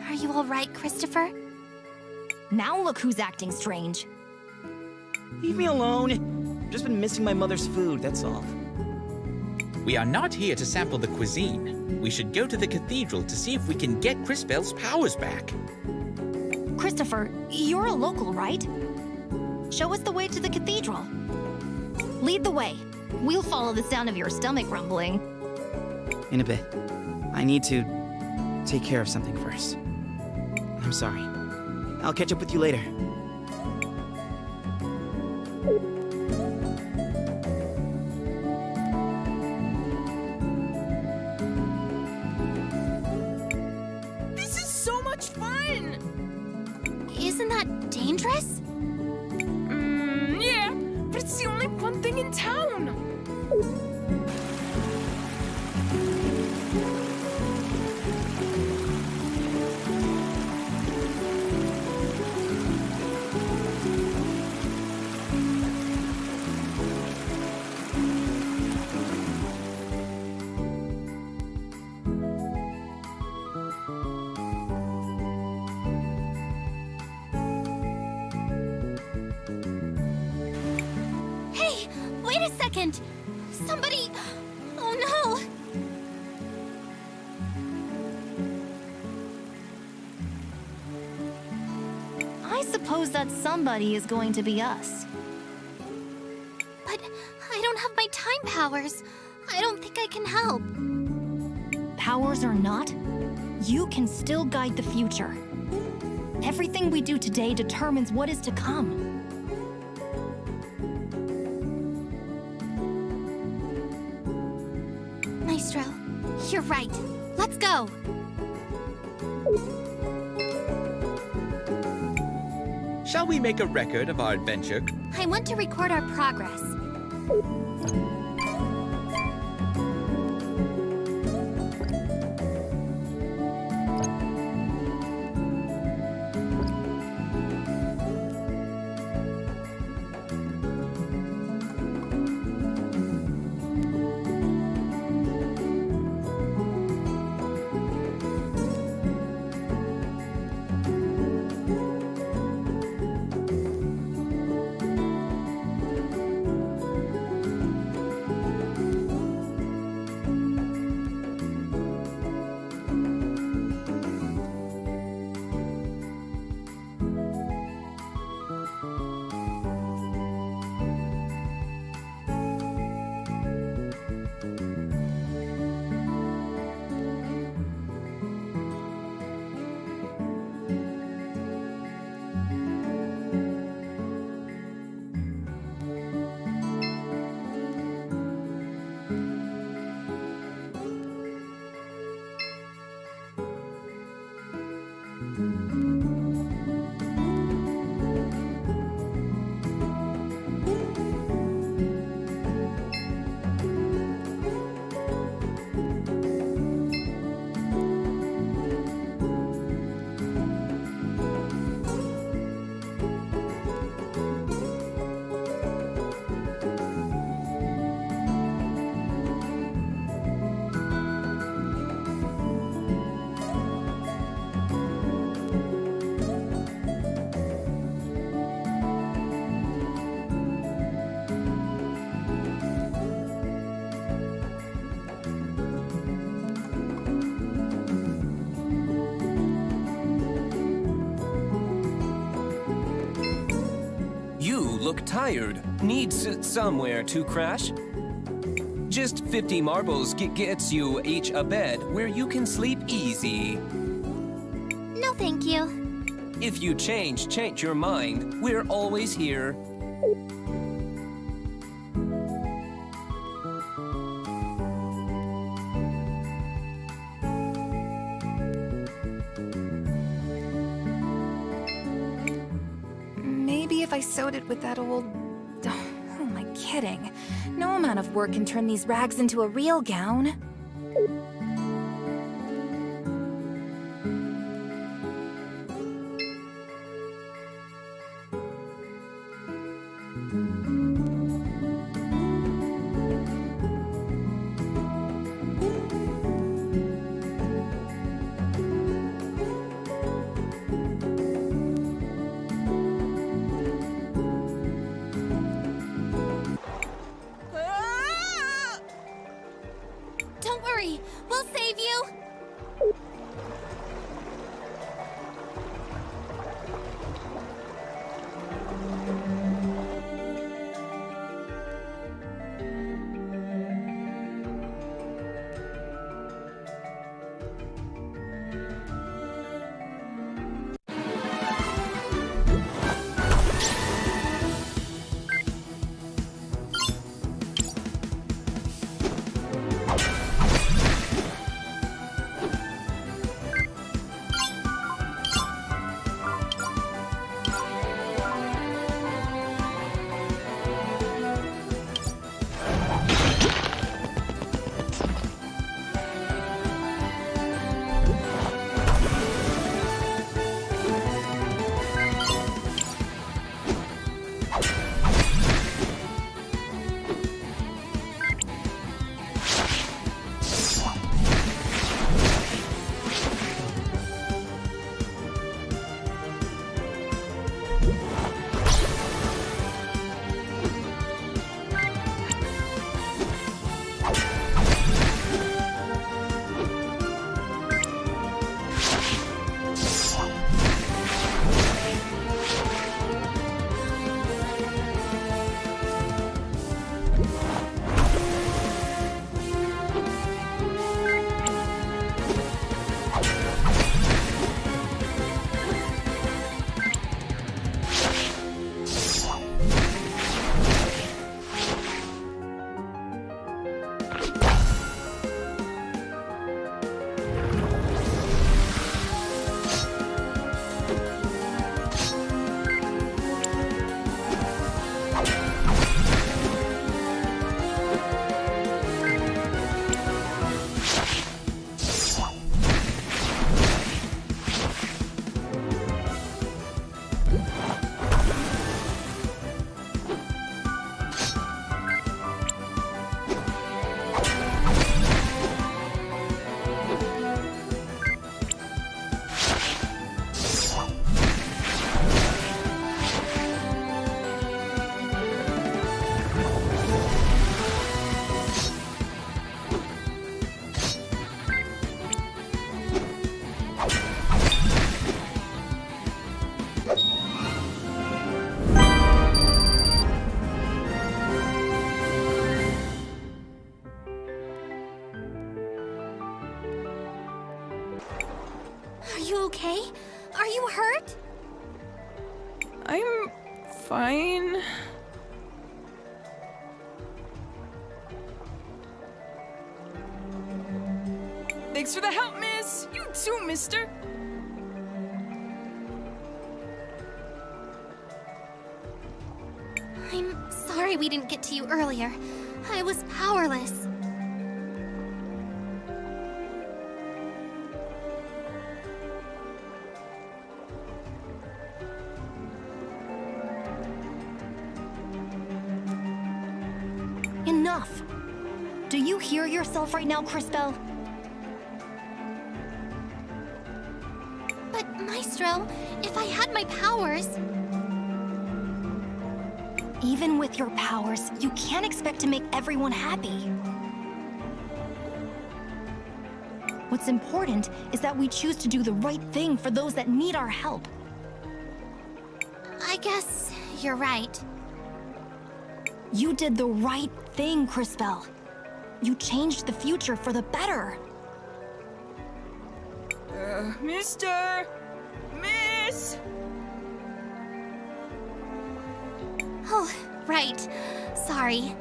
Are you all right, Christopher? Now look who's acting strange. Leave me alone. I've just been missing my mother's food, that's all. We are not here to sample the cuisine. We should go to the cathedral to see if we can get Crisbell's powers back. Christopher, you're a local, right? Show us the way to the cathedral. Lead the way. We'll follow the sound of your stomach rumbling. In a bit. I need to take care of something first. I'm sorry. I'll catch up with you later. This is so much fun! Isn't that dangerous? Yeah, but it's the only fun thing in town. Hey, wait a second! Somebody... Oh no! I suppose that somebody is going to be us. But I don't have my time powers. I don't think I can help. Powers or not, you can still guide the future. Everything we do today determines what is to come. Maestro, You're right. Let's go. Shall we make a record of our adventure? I want to record our progress. Look tired. Needs somewhere to crash? Just 50 marbles gets you each a bed where you can sleep easy. No, thank you. If you change your mind, we're always here. Maybe if I sewed it with that old... Oh, who am I kidding? No amount of work can turn these rags into a real gown. Don't worry, we'll save you. okay? Are you hurt? I'm fine. Thanks for the help, miss! You too, mister! I'm sorry we didn't get to you earlier. I was powerless. Enough! Do you hear yourself right now, Crisbell? But, Maestro, if I had my powers... Even with your powers, you can't expect to make everyone happy. What's important is that we choose to do the right thing for those that need our help. I guess you're right. You did the right thing, Crisbell. You changed the future for the better. Mister! Miss! Oh, right. Sorry.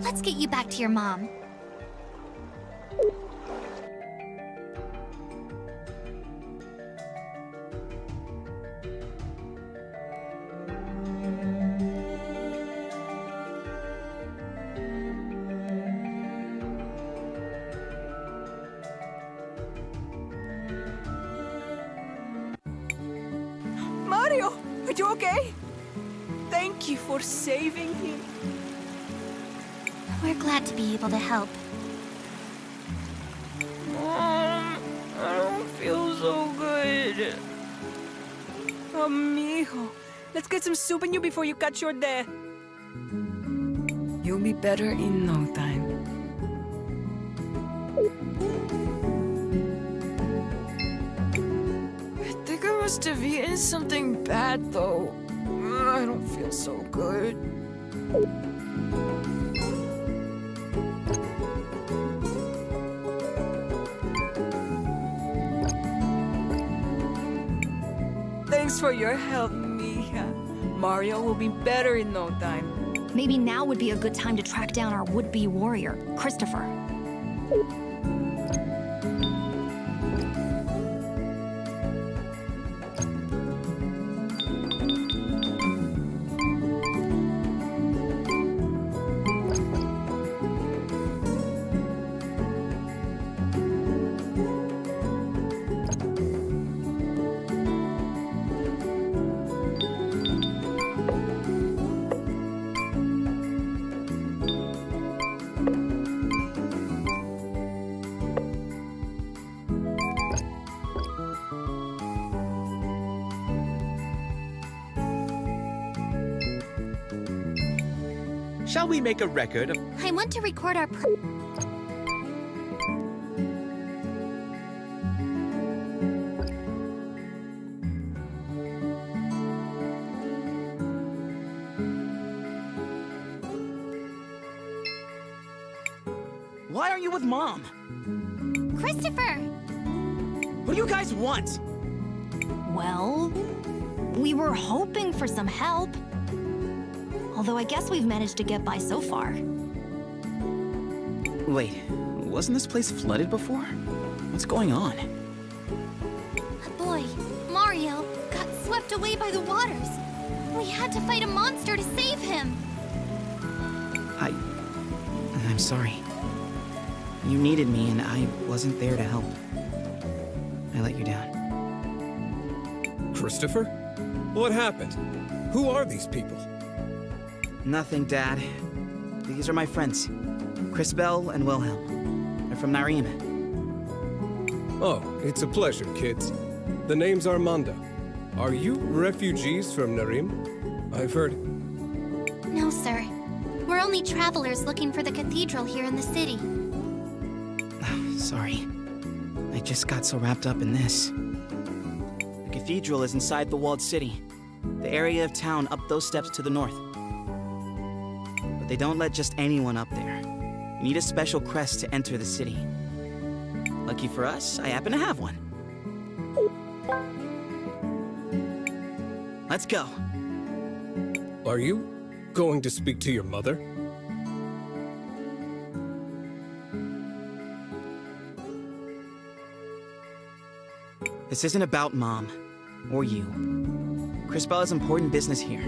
Let's get you back to your mom. Mario! Are you okay? Thank you for saving him. We're glad to be able to help. Mom, I don't feel so good. Amigo, let's get some soup in you before you catch your death. You'll be better in no time. I think I must have eaten something bad, though. I don't feel so good. Thanks for your help, Mija. Mario will be better in no time. Maybe now would be a good time to track down our would-be warrior, Christopher. Shall we make a record of... I want to record our... Why aren't you with Mom? Christopher! What do you guys want? Well, we were hoping for some help. Although I guess we've managed to get by so far. Wait, wasn't this place flooded before? What's going on? A boy, Mario, got swept away by the waters. We had to fight a monster to save him. I'm sorry. You needed me and I wasn't there to help. I let you down. Christopher? What happened? Who are these people? Nothing, Dad. These are my friends, Crisbell and Wilhelm. They're from Narim. Oh, it's a pleasure, kids. The name's Armando. Are you refugees from Narim? I've heard... No, sir. We're only travelers looking for the cathedral here in the city. Sorry. I just got so wrapped up in this. The cathedral is inside the walled city. The area of town up those steps to the north. But they don't let just anyone up there. You need a special crest to enter the city. Lucky for us, I happen to have one. Let's go. Are you going to speak to your mother? This isn't about Mom. Or you. Crisbell has important business here.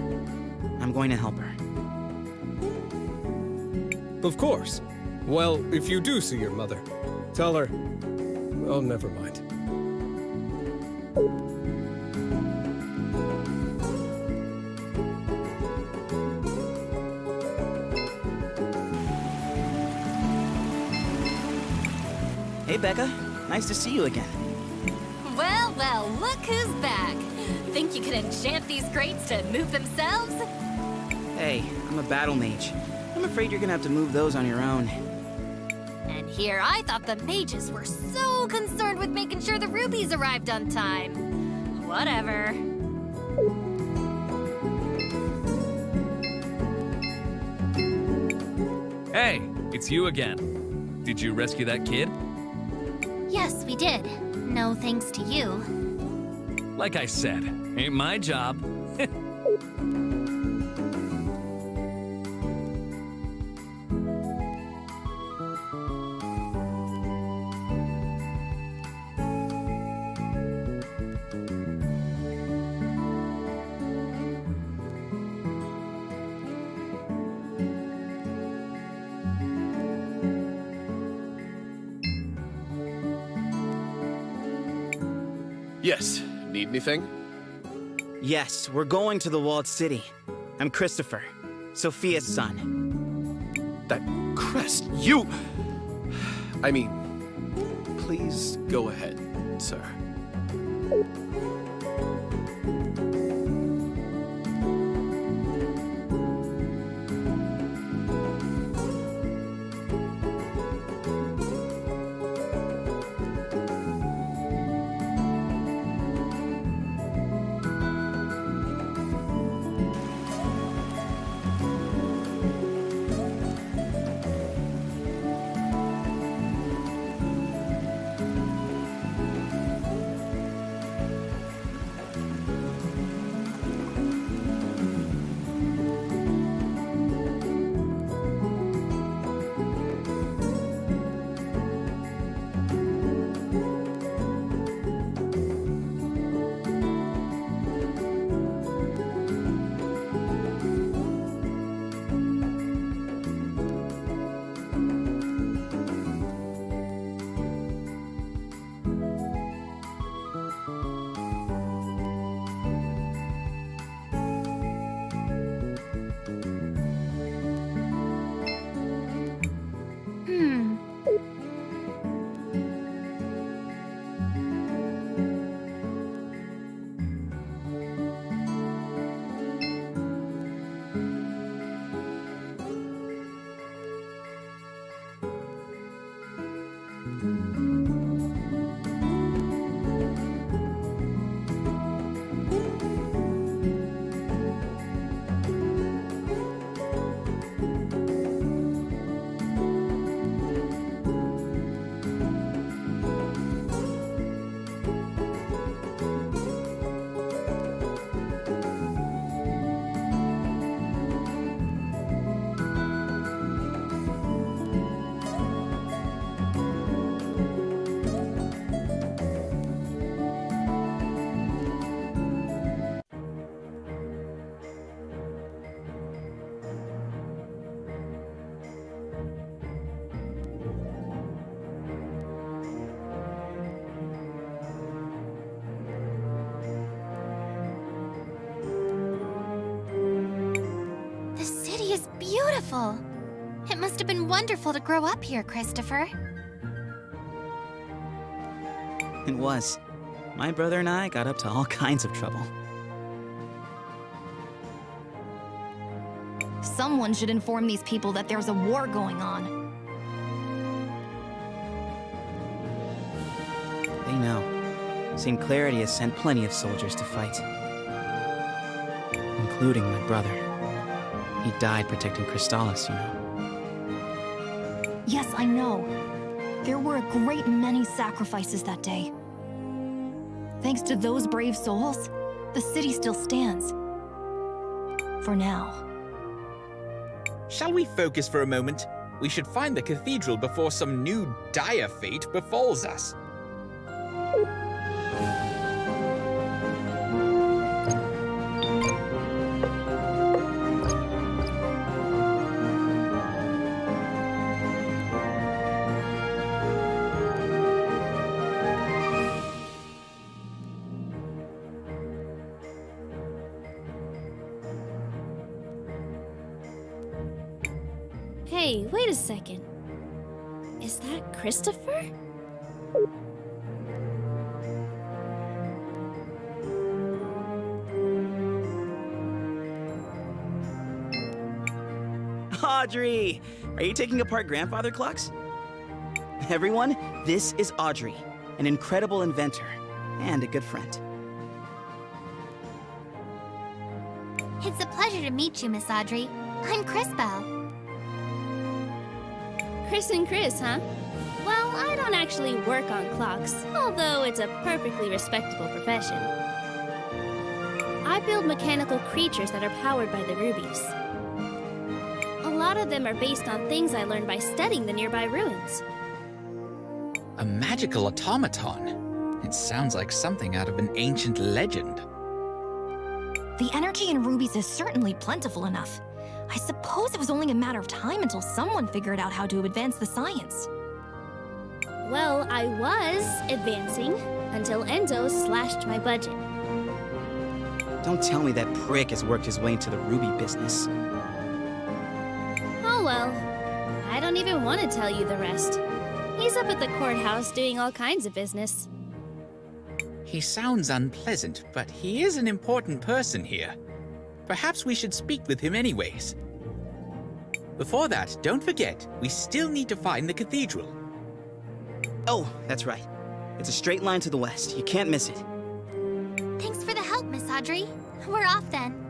I'm going to help her. Of course. Well, if you do see your mother, tell her... Oh, never mind. Hey, Becca. Nice to see you again. Well, well, look who's back. Think you can enchant these crates to move themselves? Hey, I'm a battle mage. I'm afraid you're gonna have to move those on your own. And here I thought the mages were so concerned with making sure the rubies arrived on time. Whatever. Hey, it's you again. Did you rescue that kid? Yes, we did. No thanks to you. Like I said, ain't my job. Yes. Need anything? Yes, we're going to the walled city. I'm Christopher, Sophia's son. That crest, you... I mean, please go ahead, sir. Beautiful. It must have been wonderful to grow up here, Christopher. It was. My brother and I got up to all kinds of trouble. Someone should inform these people that there's a war going on. They know. St. Clarity has sent plenty of soldiers to fight. Including my brother. He died protecting Crystallis, you know. Yes, I know. There were a great many sacrifices that day. Thanks to those brave souls, the city still stands. For now. Shall we focus for a moment? We should find the cathedral before some new dire fate befalls us. Hey, wait a second. Is that Christopher? Audrey! Are you taking apart grandfather clocks? Everyone, this is Audrey, an incredible inventor and a good friend. It's a pleasure to meet you, Miss Audrey. I'm Cris Bell. Cris and Cris, huh? Well, I don't actually work on clocks, although it's a perfectly respectable profession. I build mechanical creatures that are powered by the rubies. A lot of them are based on things I learned by studying the nearby ruins. A magical automaton? It sounds like something out of an ancient legend. The energy in rubies is certainly plentiful enough. I suppose it was only a matter of time until someone figured out how to advance the science. Well, I was advancing until Enzo slashed my budget. Don't tell me that prick has worked his way into the ruby business. Oh well, I don't even want to tell you the rest. He's up at the courthouse doing all kinds of business. He sounds unpleasant, but he is an important person here. Perhaps we should speak with him anyways. Before that, don't forget, we still need to find the cathedral. Oh, that's right. It's a straight line to the west. You can't miss it. Thanks for the help, Miss Audrey. We're off then.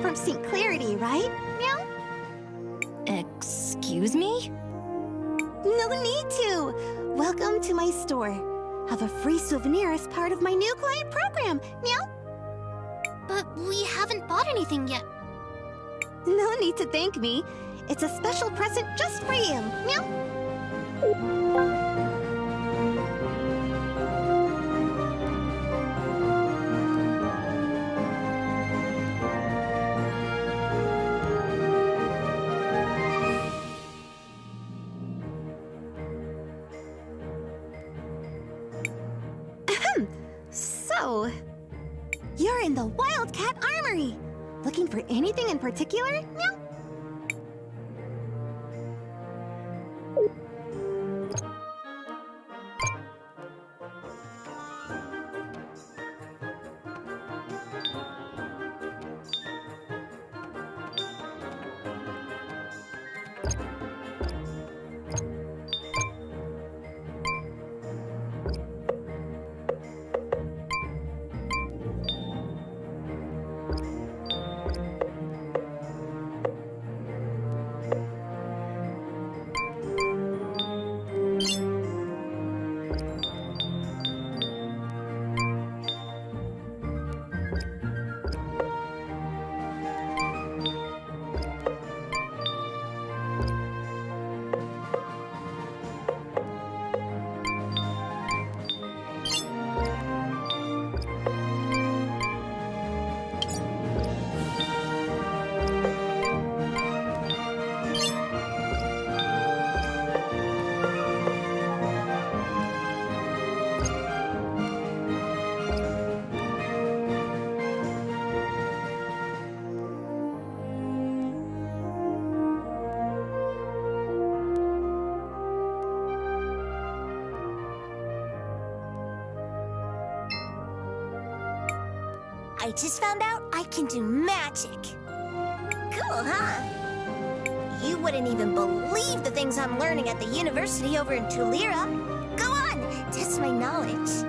From St. Clarity, right? Meow? Excuse me? No need to. Welcome to my store. Have a free souvenir as part of my new client program. Meow? But we haven't bought anything yet. No need to thank me. It's a special present just for you. Meow? So, you're in the Wildcat Armory. Looking for anything in particular? Meow? I just found out I can do magic. Cool, huh? You wouldn't even believe the things I'm learning at the university over in Tulira. Go on, test my knowledge.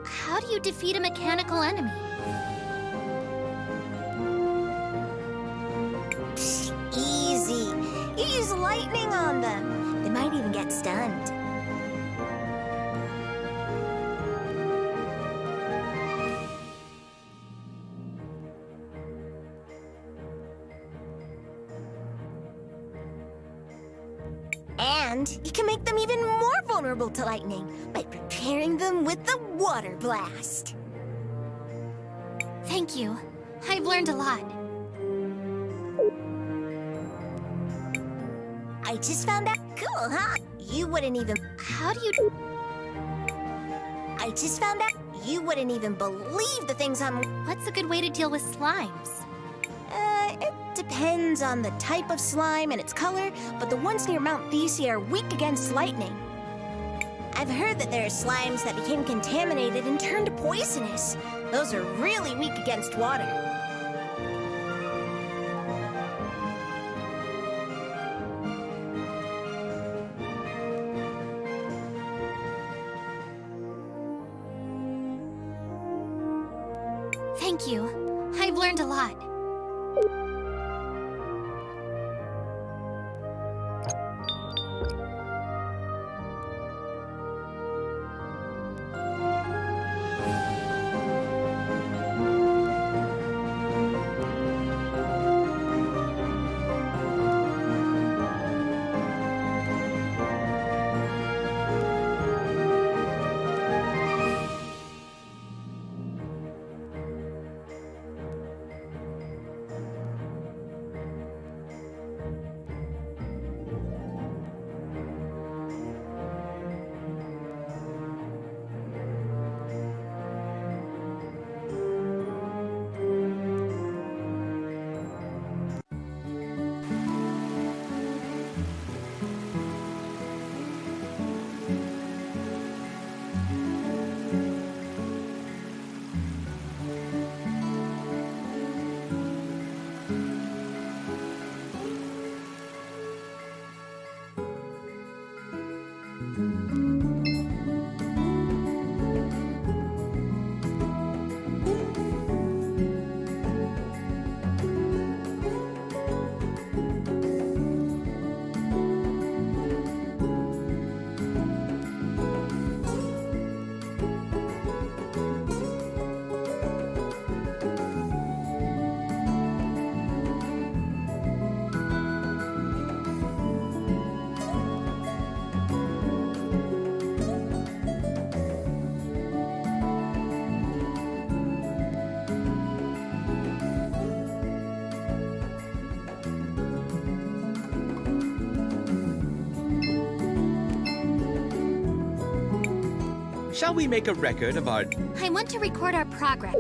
How do you defeat a mechanical enemy? Psst, easy. You use lightning on them. They might even get stunned. And you can make them even more vulnerable to lightning by preparing them with the water blast. Thank you. I've learned a lot. I just found out. Cool, huh? You wouldn't even. How do you. I just found out. You wouldn't even believe the things I'm. What's a good way to deal with slimes? It depends on the type of slime and its color, but the ones near Mount Thesia are weak against lightning. I've heard that there are slimes that became contaminated and turned poisonous. Those are really weak against water. Thank you. I've learned a lot. Shall we make a record of our... I want to record our progress.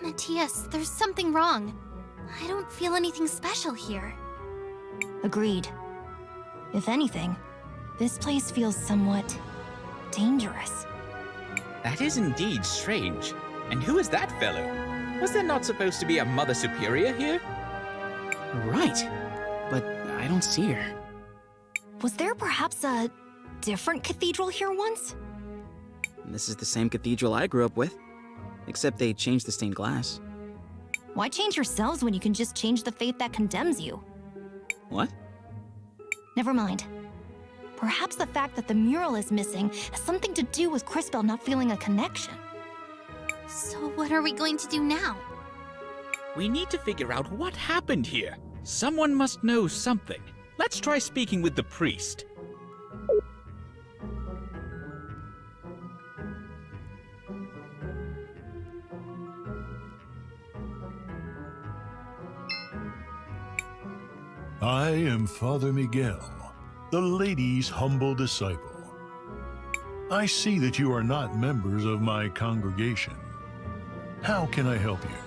Matthias, there's something wrong. I don't feel anything special here. Agreed. If anything, this place feels somewhat dangerous. That is indeed strange. And who is that fellow? Was there not supposed to be a Mother Superior here? Right, but I don't see her. Was there perhaps a different cathedral here once? This is the same cathedral I grew up with, except they changed the stained glass. Why change yourselves when you can just change the fate that condemns you? What? Never mind. Perhaps the fact that the mural is missing has something to do with Crispell not feeling a connection. So what are we going to do now? We need to figure out what happened here. Someone must know something. Let's try speaking with the priest. I am Father Miguel, the lady's humble disciple. I see that you are not members of my congregation. How can I help you?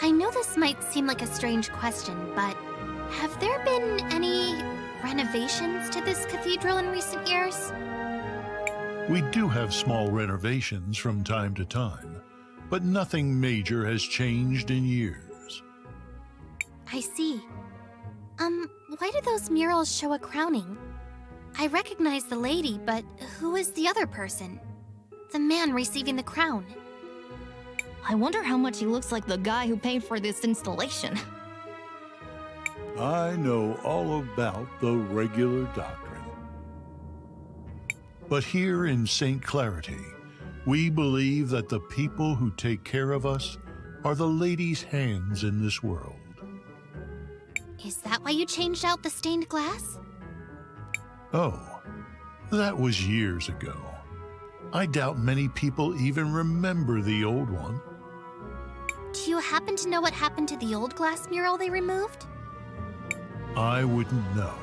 I know this might seem like a strange question, but have there been any renovations to this cathedral in recent years? We do have small renovations from time to time, but nothing major has changed in years. I see. Why do those murals show a crowning? I recognize the lady, but who is the other person? The man receiving the crown. I wonder how much he looks like the guy who paid for this installation. I know all about the regular doctrine. But here in St. Clarity, we believe that the people who take care of us are the lady's hands in this world. Is that why you changed out the stained glass? Oh, that was years ago. I doubt many people even remember the old one. Do you happen to know what happened to the old glass mural they removed? I wouldn't know.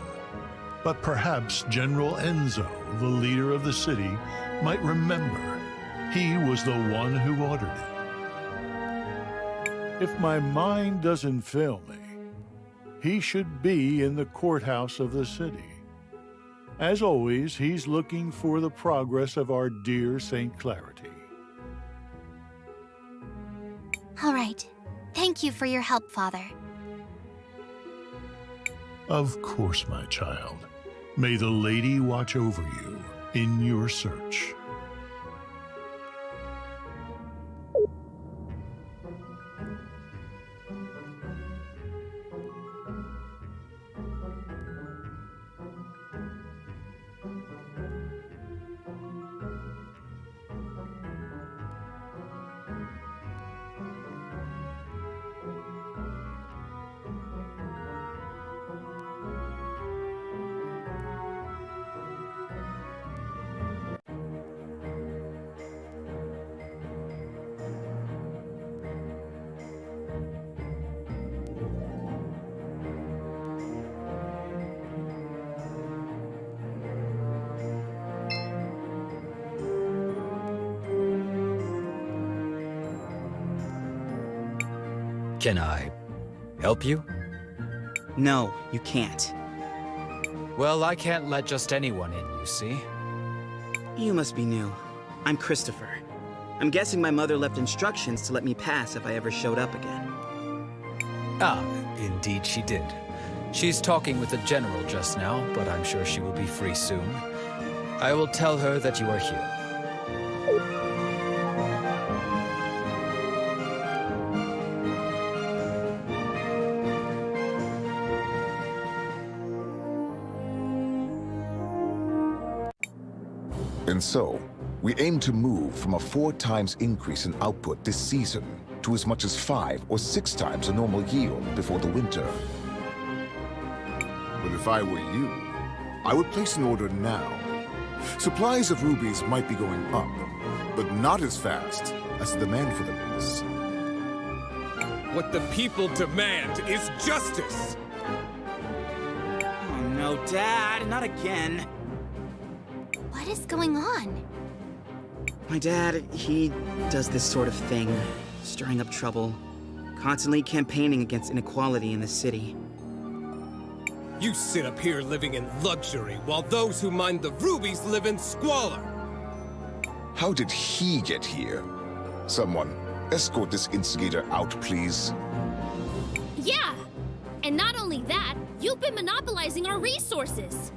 But perhaps General Enzo, the leader of the city, might remember. He was the one who ordered it. If my mind doesn't fail me, he should be in the courthouse of the city. As always, he's looking for the progress of our dear St. Clarity. All right. Thank you for your help, Father. Of course, my child. May the lady watch over you in your search. Can I help you? No, you can't. Well, I can't let just anyone in, you see. You must be new. I'm Christopher. I'm guessing my mother left instructions to let me pass if I ever showed up again. Ah, indeed she did. She's talking with the general just now, but I'm sure she will be free soon. I will tell her that you are here. And so, we aim to move from a 4 times increase in output this season to as much as 5 or 6 times the normal yield before the winter. But if I were you, I would place an order now. Supplies of rubies might be going up, but not as fast as the demand for them is. What the people demand is justice! Oh no, Dad, not again. What is going on? My dad, he does this sort of thing stirring up trouble, constantly campaigning against inequality in the city. You sit up here living in luxury, while those who mine the rubies live in squalor. How did he get here? Someone, escort this instigator out, please. Yeah! And not only that, you've been monopolizing our resources.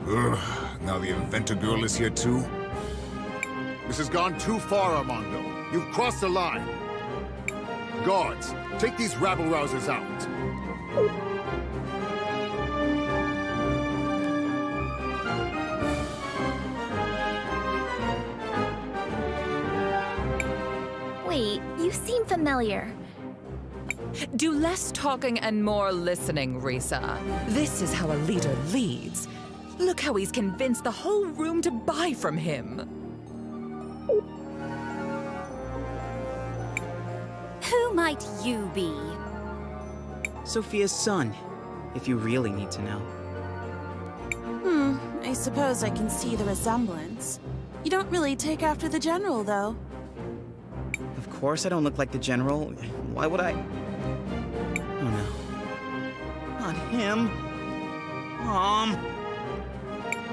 Ugh, now the inventor girl is here too? This has gone too far, Armando. You've crossed the line. Guards, take these rabble-rousers out. Wait, you seem familiar. Do less talking and more listening, Risa. This is how a leader leads. Look how he's convinced the whole room to buy from him. Who might you be? Sophia's son, if you really need to know. I suppose I can see the resemblance. You don't really take after the general, though. Of course I don't look like the general. Why would I? Oh no. Not him. Mom.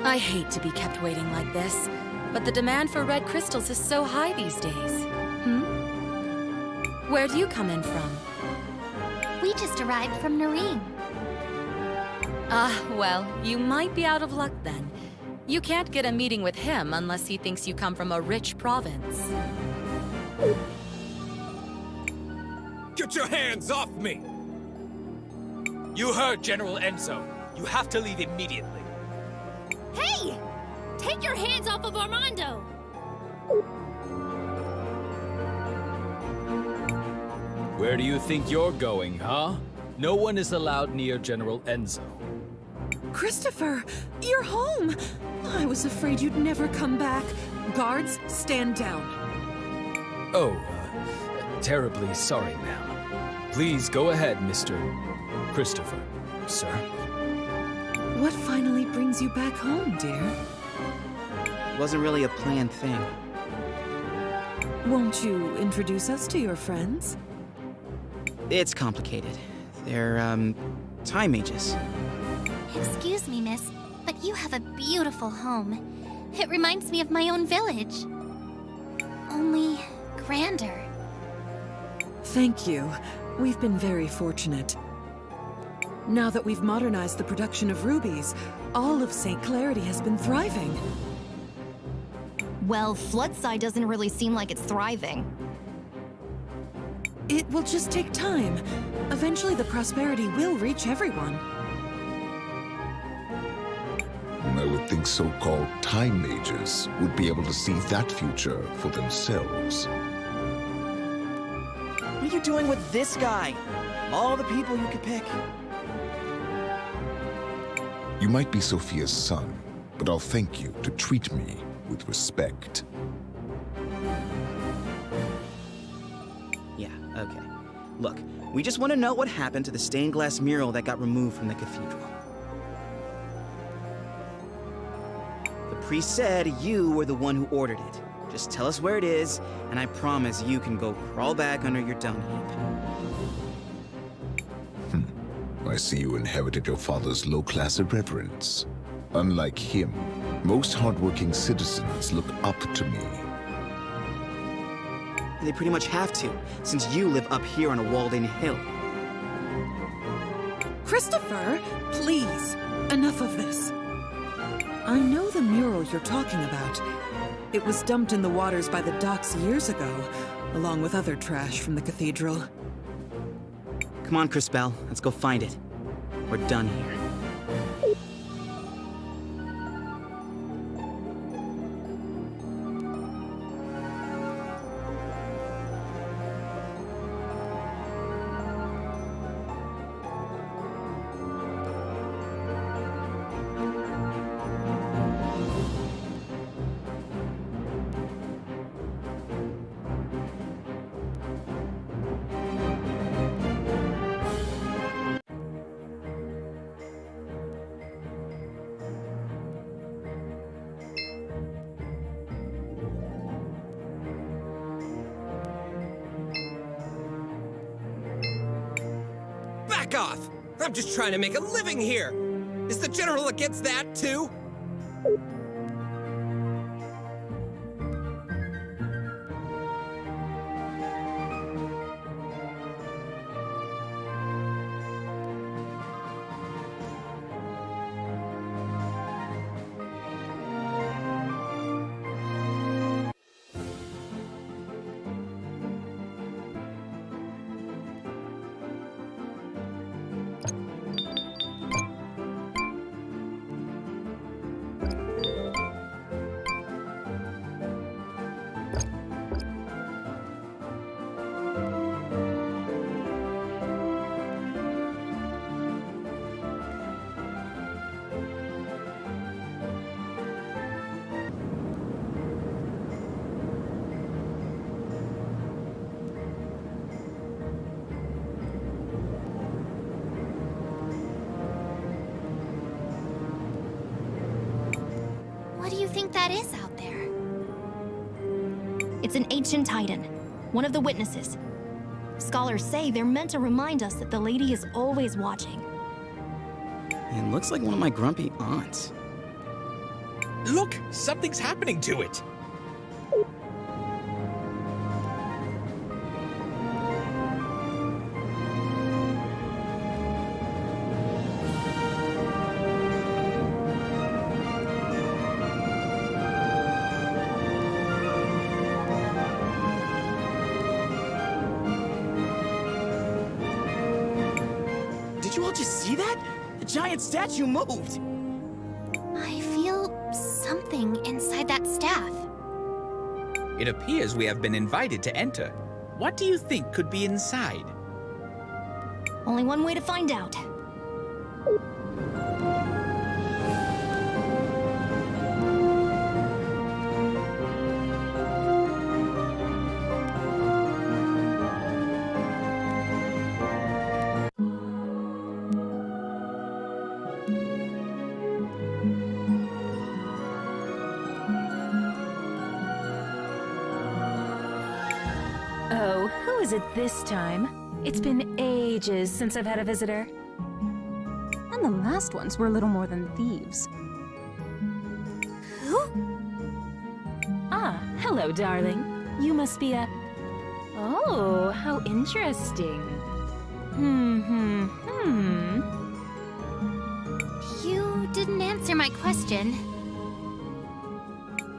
I hate to be kept waiting like this, but the demand for red crystals is so high these days. Where do you come in from? We just arrived from Nareem. Well, you might be out of luck then. You can't get a meeting with him unless he thinks you come from a rich province. Get your hands off me! You heard General Enzo. You have to leave immediately. Hey! Take your hands off of Armando! Where do you think you're going, huh? No one is allowed near General Enzo. Christopher, you're home! I was afraid you'd never come back. Guards, stand down. Oh, terribly sorry, ma'am. Please go ahead, Mr. Christopher, sir. What finally brings you back home, dear? It wasn't really a planned thing. Won't you introduce us to your friends? It's complicated. They're, time mages. Excuse me, miss, but you have a beautiful home. It reminds me of my own village. Only grander. Thank you. We've been very fortunate. Now that we've modernized the production of rubies, all of St. Clarity has been thriving. Well, Floodside doesn't really seem like it's thriving. It will just take time. Eventually the prosperity will reach everyone. I would think so-called time mages would be able to see that future for themselves. What are you doing with this guy? All the people you could pick. You might be Sophia's son, but I'll thank you to treat me with respect. Yeah, okay. Look, we just want to know what happened to the stained glass mural that got removed from the cathedral. The priest said you were the one who ordered it. Just tell us where it is, and I promise you can go crawl back under your dung heap. I see you inherited your father's low-class irreverence. Unlike him, most hardworking citizens look up to me. They pretty much have to, since you live up here on a walled-in hill. Christopher, please, enough of this. I know the mural you're talking about. It was dumped in the waters by the docks years ago, along with other trash from the cathedral. Come on, Crispell, let's go find it. We're done here. back off! I'm just trying to make a living here! Is the General against that, too? What do you think that is out there? It's an ancient titan, one of the witnesses. Scholars say they're meant to remind us that the lady is always watching. It looks like one of my grumpy aunts. Look! Something's happening to it! Did you all just see that? The giant statue moved! I feel something inside that staff. It appears we have been invited to enter. What do you think could be inside? Only one way to find out. Oh, who is it this time? It's been ages since I've had a visitor. And the last ones were little more than thieves. Who? Ah, hello, darling. You must be a... Oh, how interesting. You didn't answer my question.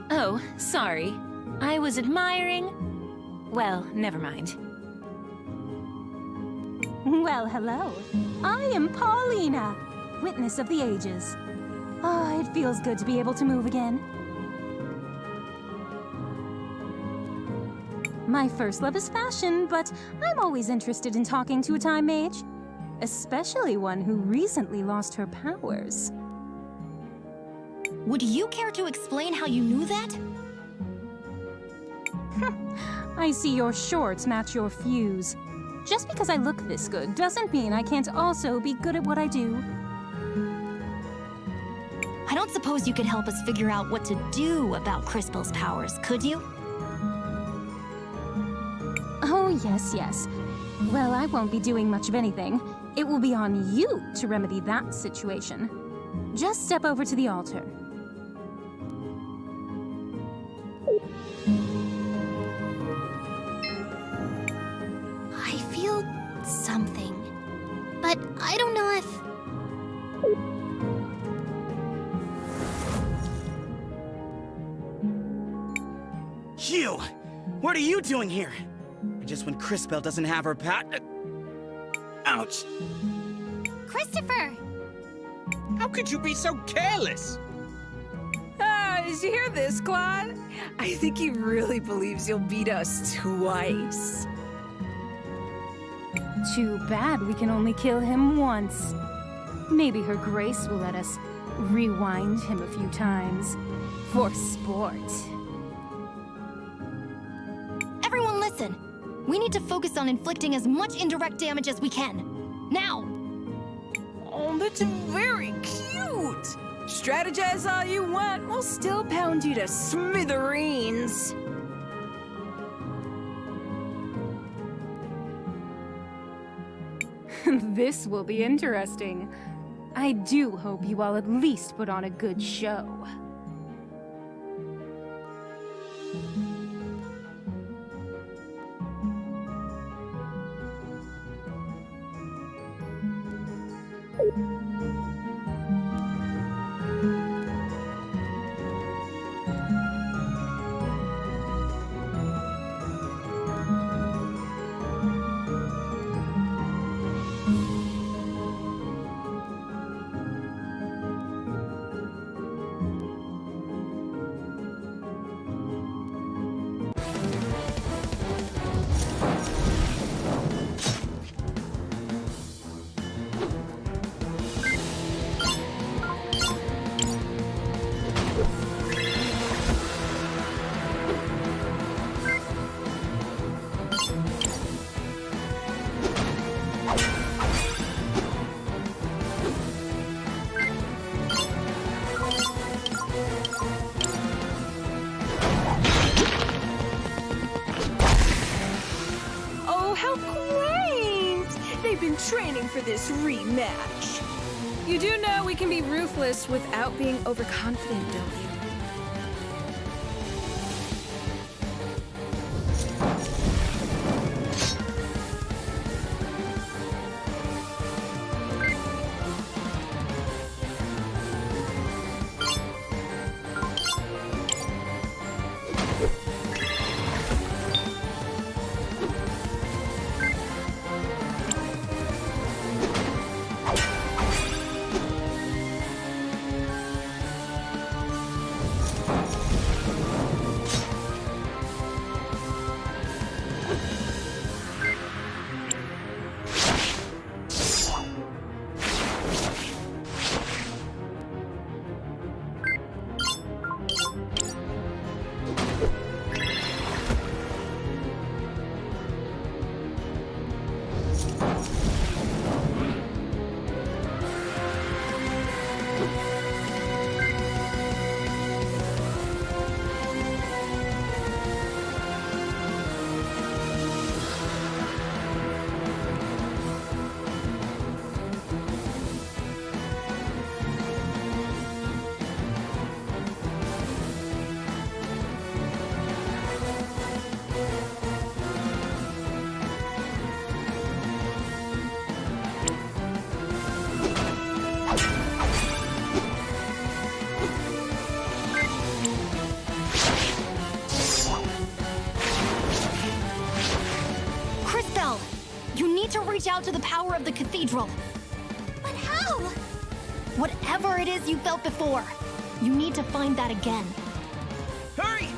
Oh, sorry. I was admiring... Well, never mind. Well, hello. I am Paulina, witness of the ages. Oh, it feels good to be able to move again. My first love is fashion, but I'm always interested in talking to a time mage. Especially one who recently lost her powers. Would you care to explain how you knew that? I see your shorts match your fuse. Just because I look this good doesn't mean I can't also be good at what I do. I don't suppose you could help us figure out what to do about Crispel's powers, could you? Oh, yes. Well, I won't be doing much of anything. It will be on you to remedy that situation. Just step over to the altar. I feel something, but I don't know if... You! What are you doing here? Just when Crispel doesn't have her Ouch! Christopher! How could you be so careless? Did you hear this, Claude? I think he really believes you'll beat us twice. Too bad we can only kill him once. Maybe Her Grace will let us rewind him a few times. For sport. Everyone listen! We need to focus on inflicting as much indirect damage as we can. Now! Oh, that's very cute! Strategize all you want, we'll still pound you to smithereens. This will be interesting. I do hope you all at least put on a good show. Training for this rematch. You do know we can be ruthless without being overconfident, don't you? Reach out to the power of the cathedral. But how? Whatever it is you felt before, you need to find that again. Hurry!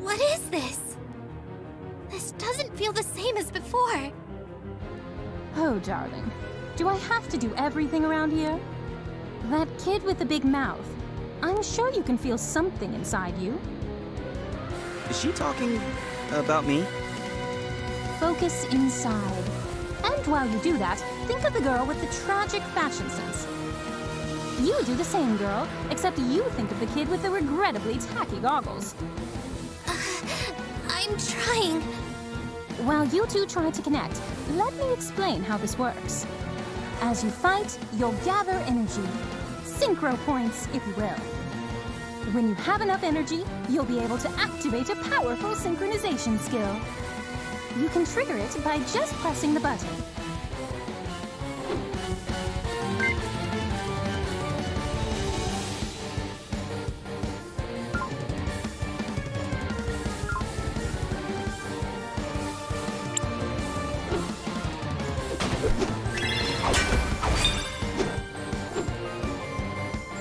What is this? This doesn't feel the same as before. Oh, darling. Do I have to do everything around here? That kid with the big mouth. I'm sure you can feel something inside you. Is she talking about me? Focus inside. And while you do that, think of the girl with the tragic fashion sense. You do the same, girl, except you think of the kid with the regrettably tacky goggles. I'm trying. While you two try to connect, let me explain how this works. As you fight, you'll gather energy. Synchro points, if you will. When you have enough energy, you'll be able to activate a powerful synchronization skill. You can trigger it by just pressing the button.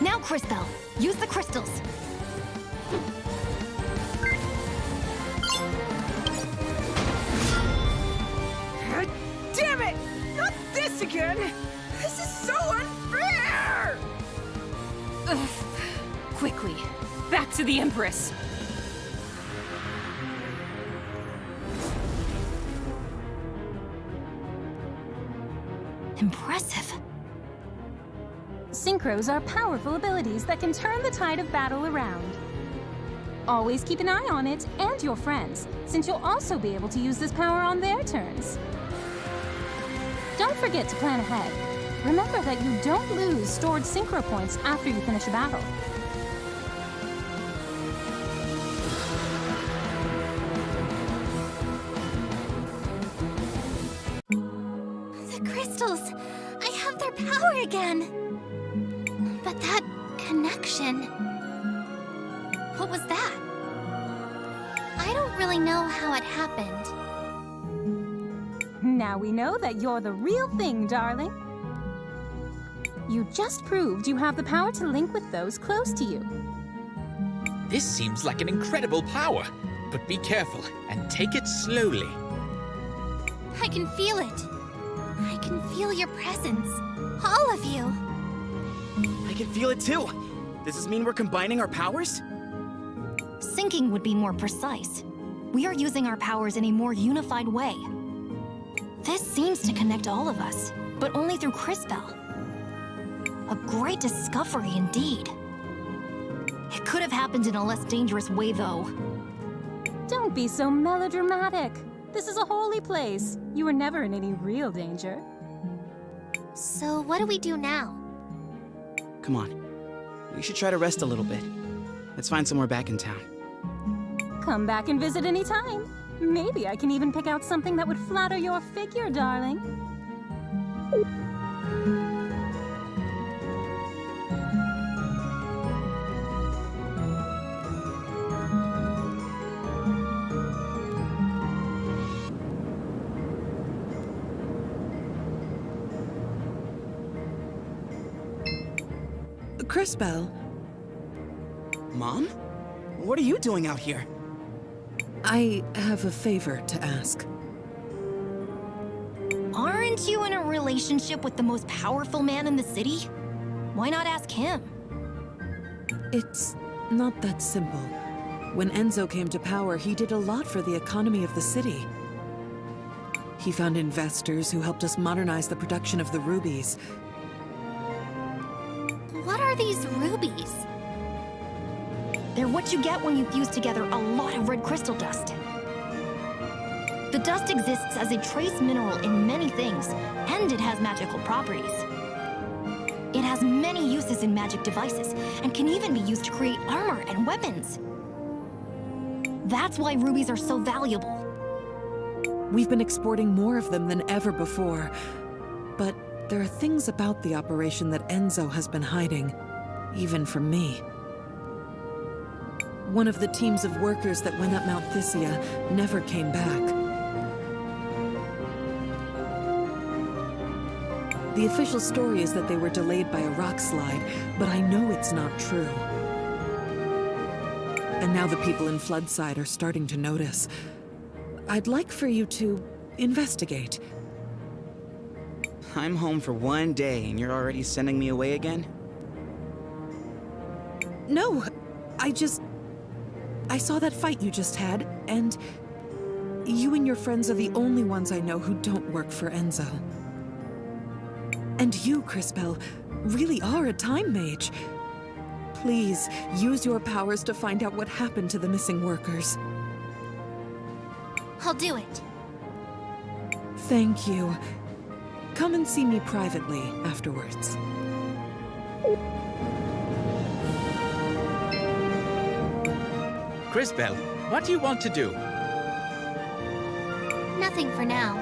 Now, Crisbell, use the crystals. Damn it! Not this again! This is so unfair! Ugh. Quickly, back to the Empress. Impressive. Synchros are powerful abilities that can turn the tide of battle around. Always keep an eye on it and your friends, since you'll also be able to use this power on their turns. Don't forget to plan ahead. Remember that you don't lose stored synchro points after you finish a battle. The crystals! I have their power again! But that connection... What was that? I don't really know how it happened. Now we know that you're the real thing, darling. You just proved you have the power to link with those close to you. This seems like an incredible power, but be careful and take it slowly. I can feel it. I can feel your presence. All of you. I can feel it too. Does this mean we're combining our powers? Syncing would be more precise. We are using our powers in a more unified way. This seems to connect all of us, but only through Crisbell. A great discovery indeed. It could have happened in a less dangerous way, though. Don't be so melodramatic. This is a holy place. You were never in any real danger. So what do we do now? Come on. We should try to rest a little bit. Let's find somewhere back in town. Come back and visit anytime. Maybe I can even pick out something that would flatter your figure, darling. Crisbell. Mom? What are you doing out here? I have a favor to ask. Aren't you in a relationship with the most powerful man in the city? Why not ask him? It's not that simple. When Enzo came to power, he did a lot for the economy of the city. He found investors who helped us modernize the production of the rubies. What are these rubies? They're what you get when you fuse together a lot of red crystal dust. The dust exists as a trace mineral in many things, and it has magical properties. It has many uses in magic devices, and can even be used to create armor and weapons. That's why rubies are so valuable. We've been exporting more of them than ever before, but there are things about the operation that Enzo has been hiding, even from me. One of the teams of workers that went up Mount Thysia never came back. The official story is that they were delayed by a rock slide, but I know it's not true. And now the people in Floodside are starting to notice. I'd like for you to investigate. I'm home for one day and you're already sending me away again? No, I saw that fight you just had, and you and your friends are the only ones I know who don't work for Enzo. And you, Crisbell, really are a time mage. Please, use your powers to find out what happened to the missing workers. I'll do it. Thank you. Come and see me privately afterwards. Crisbell, what do you want to do? Nothing for now.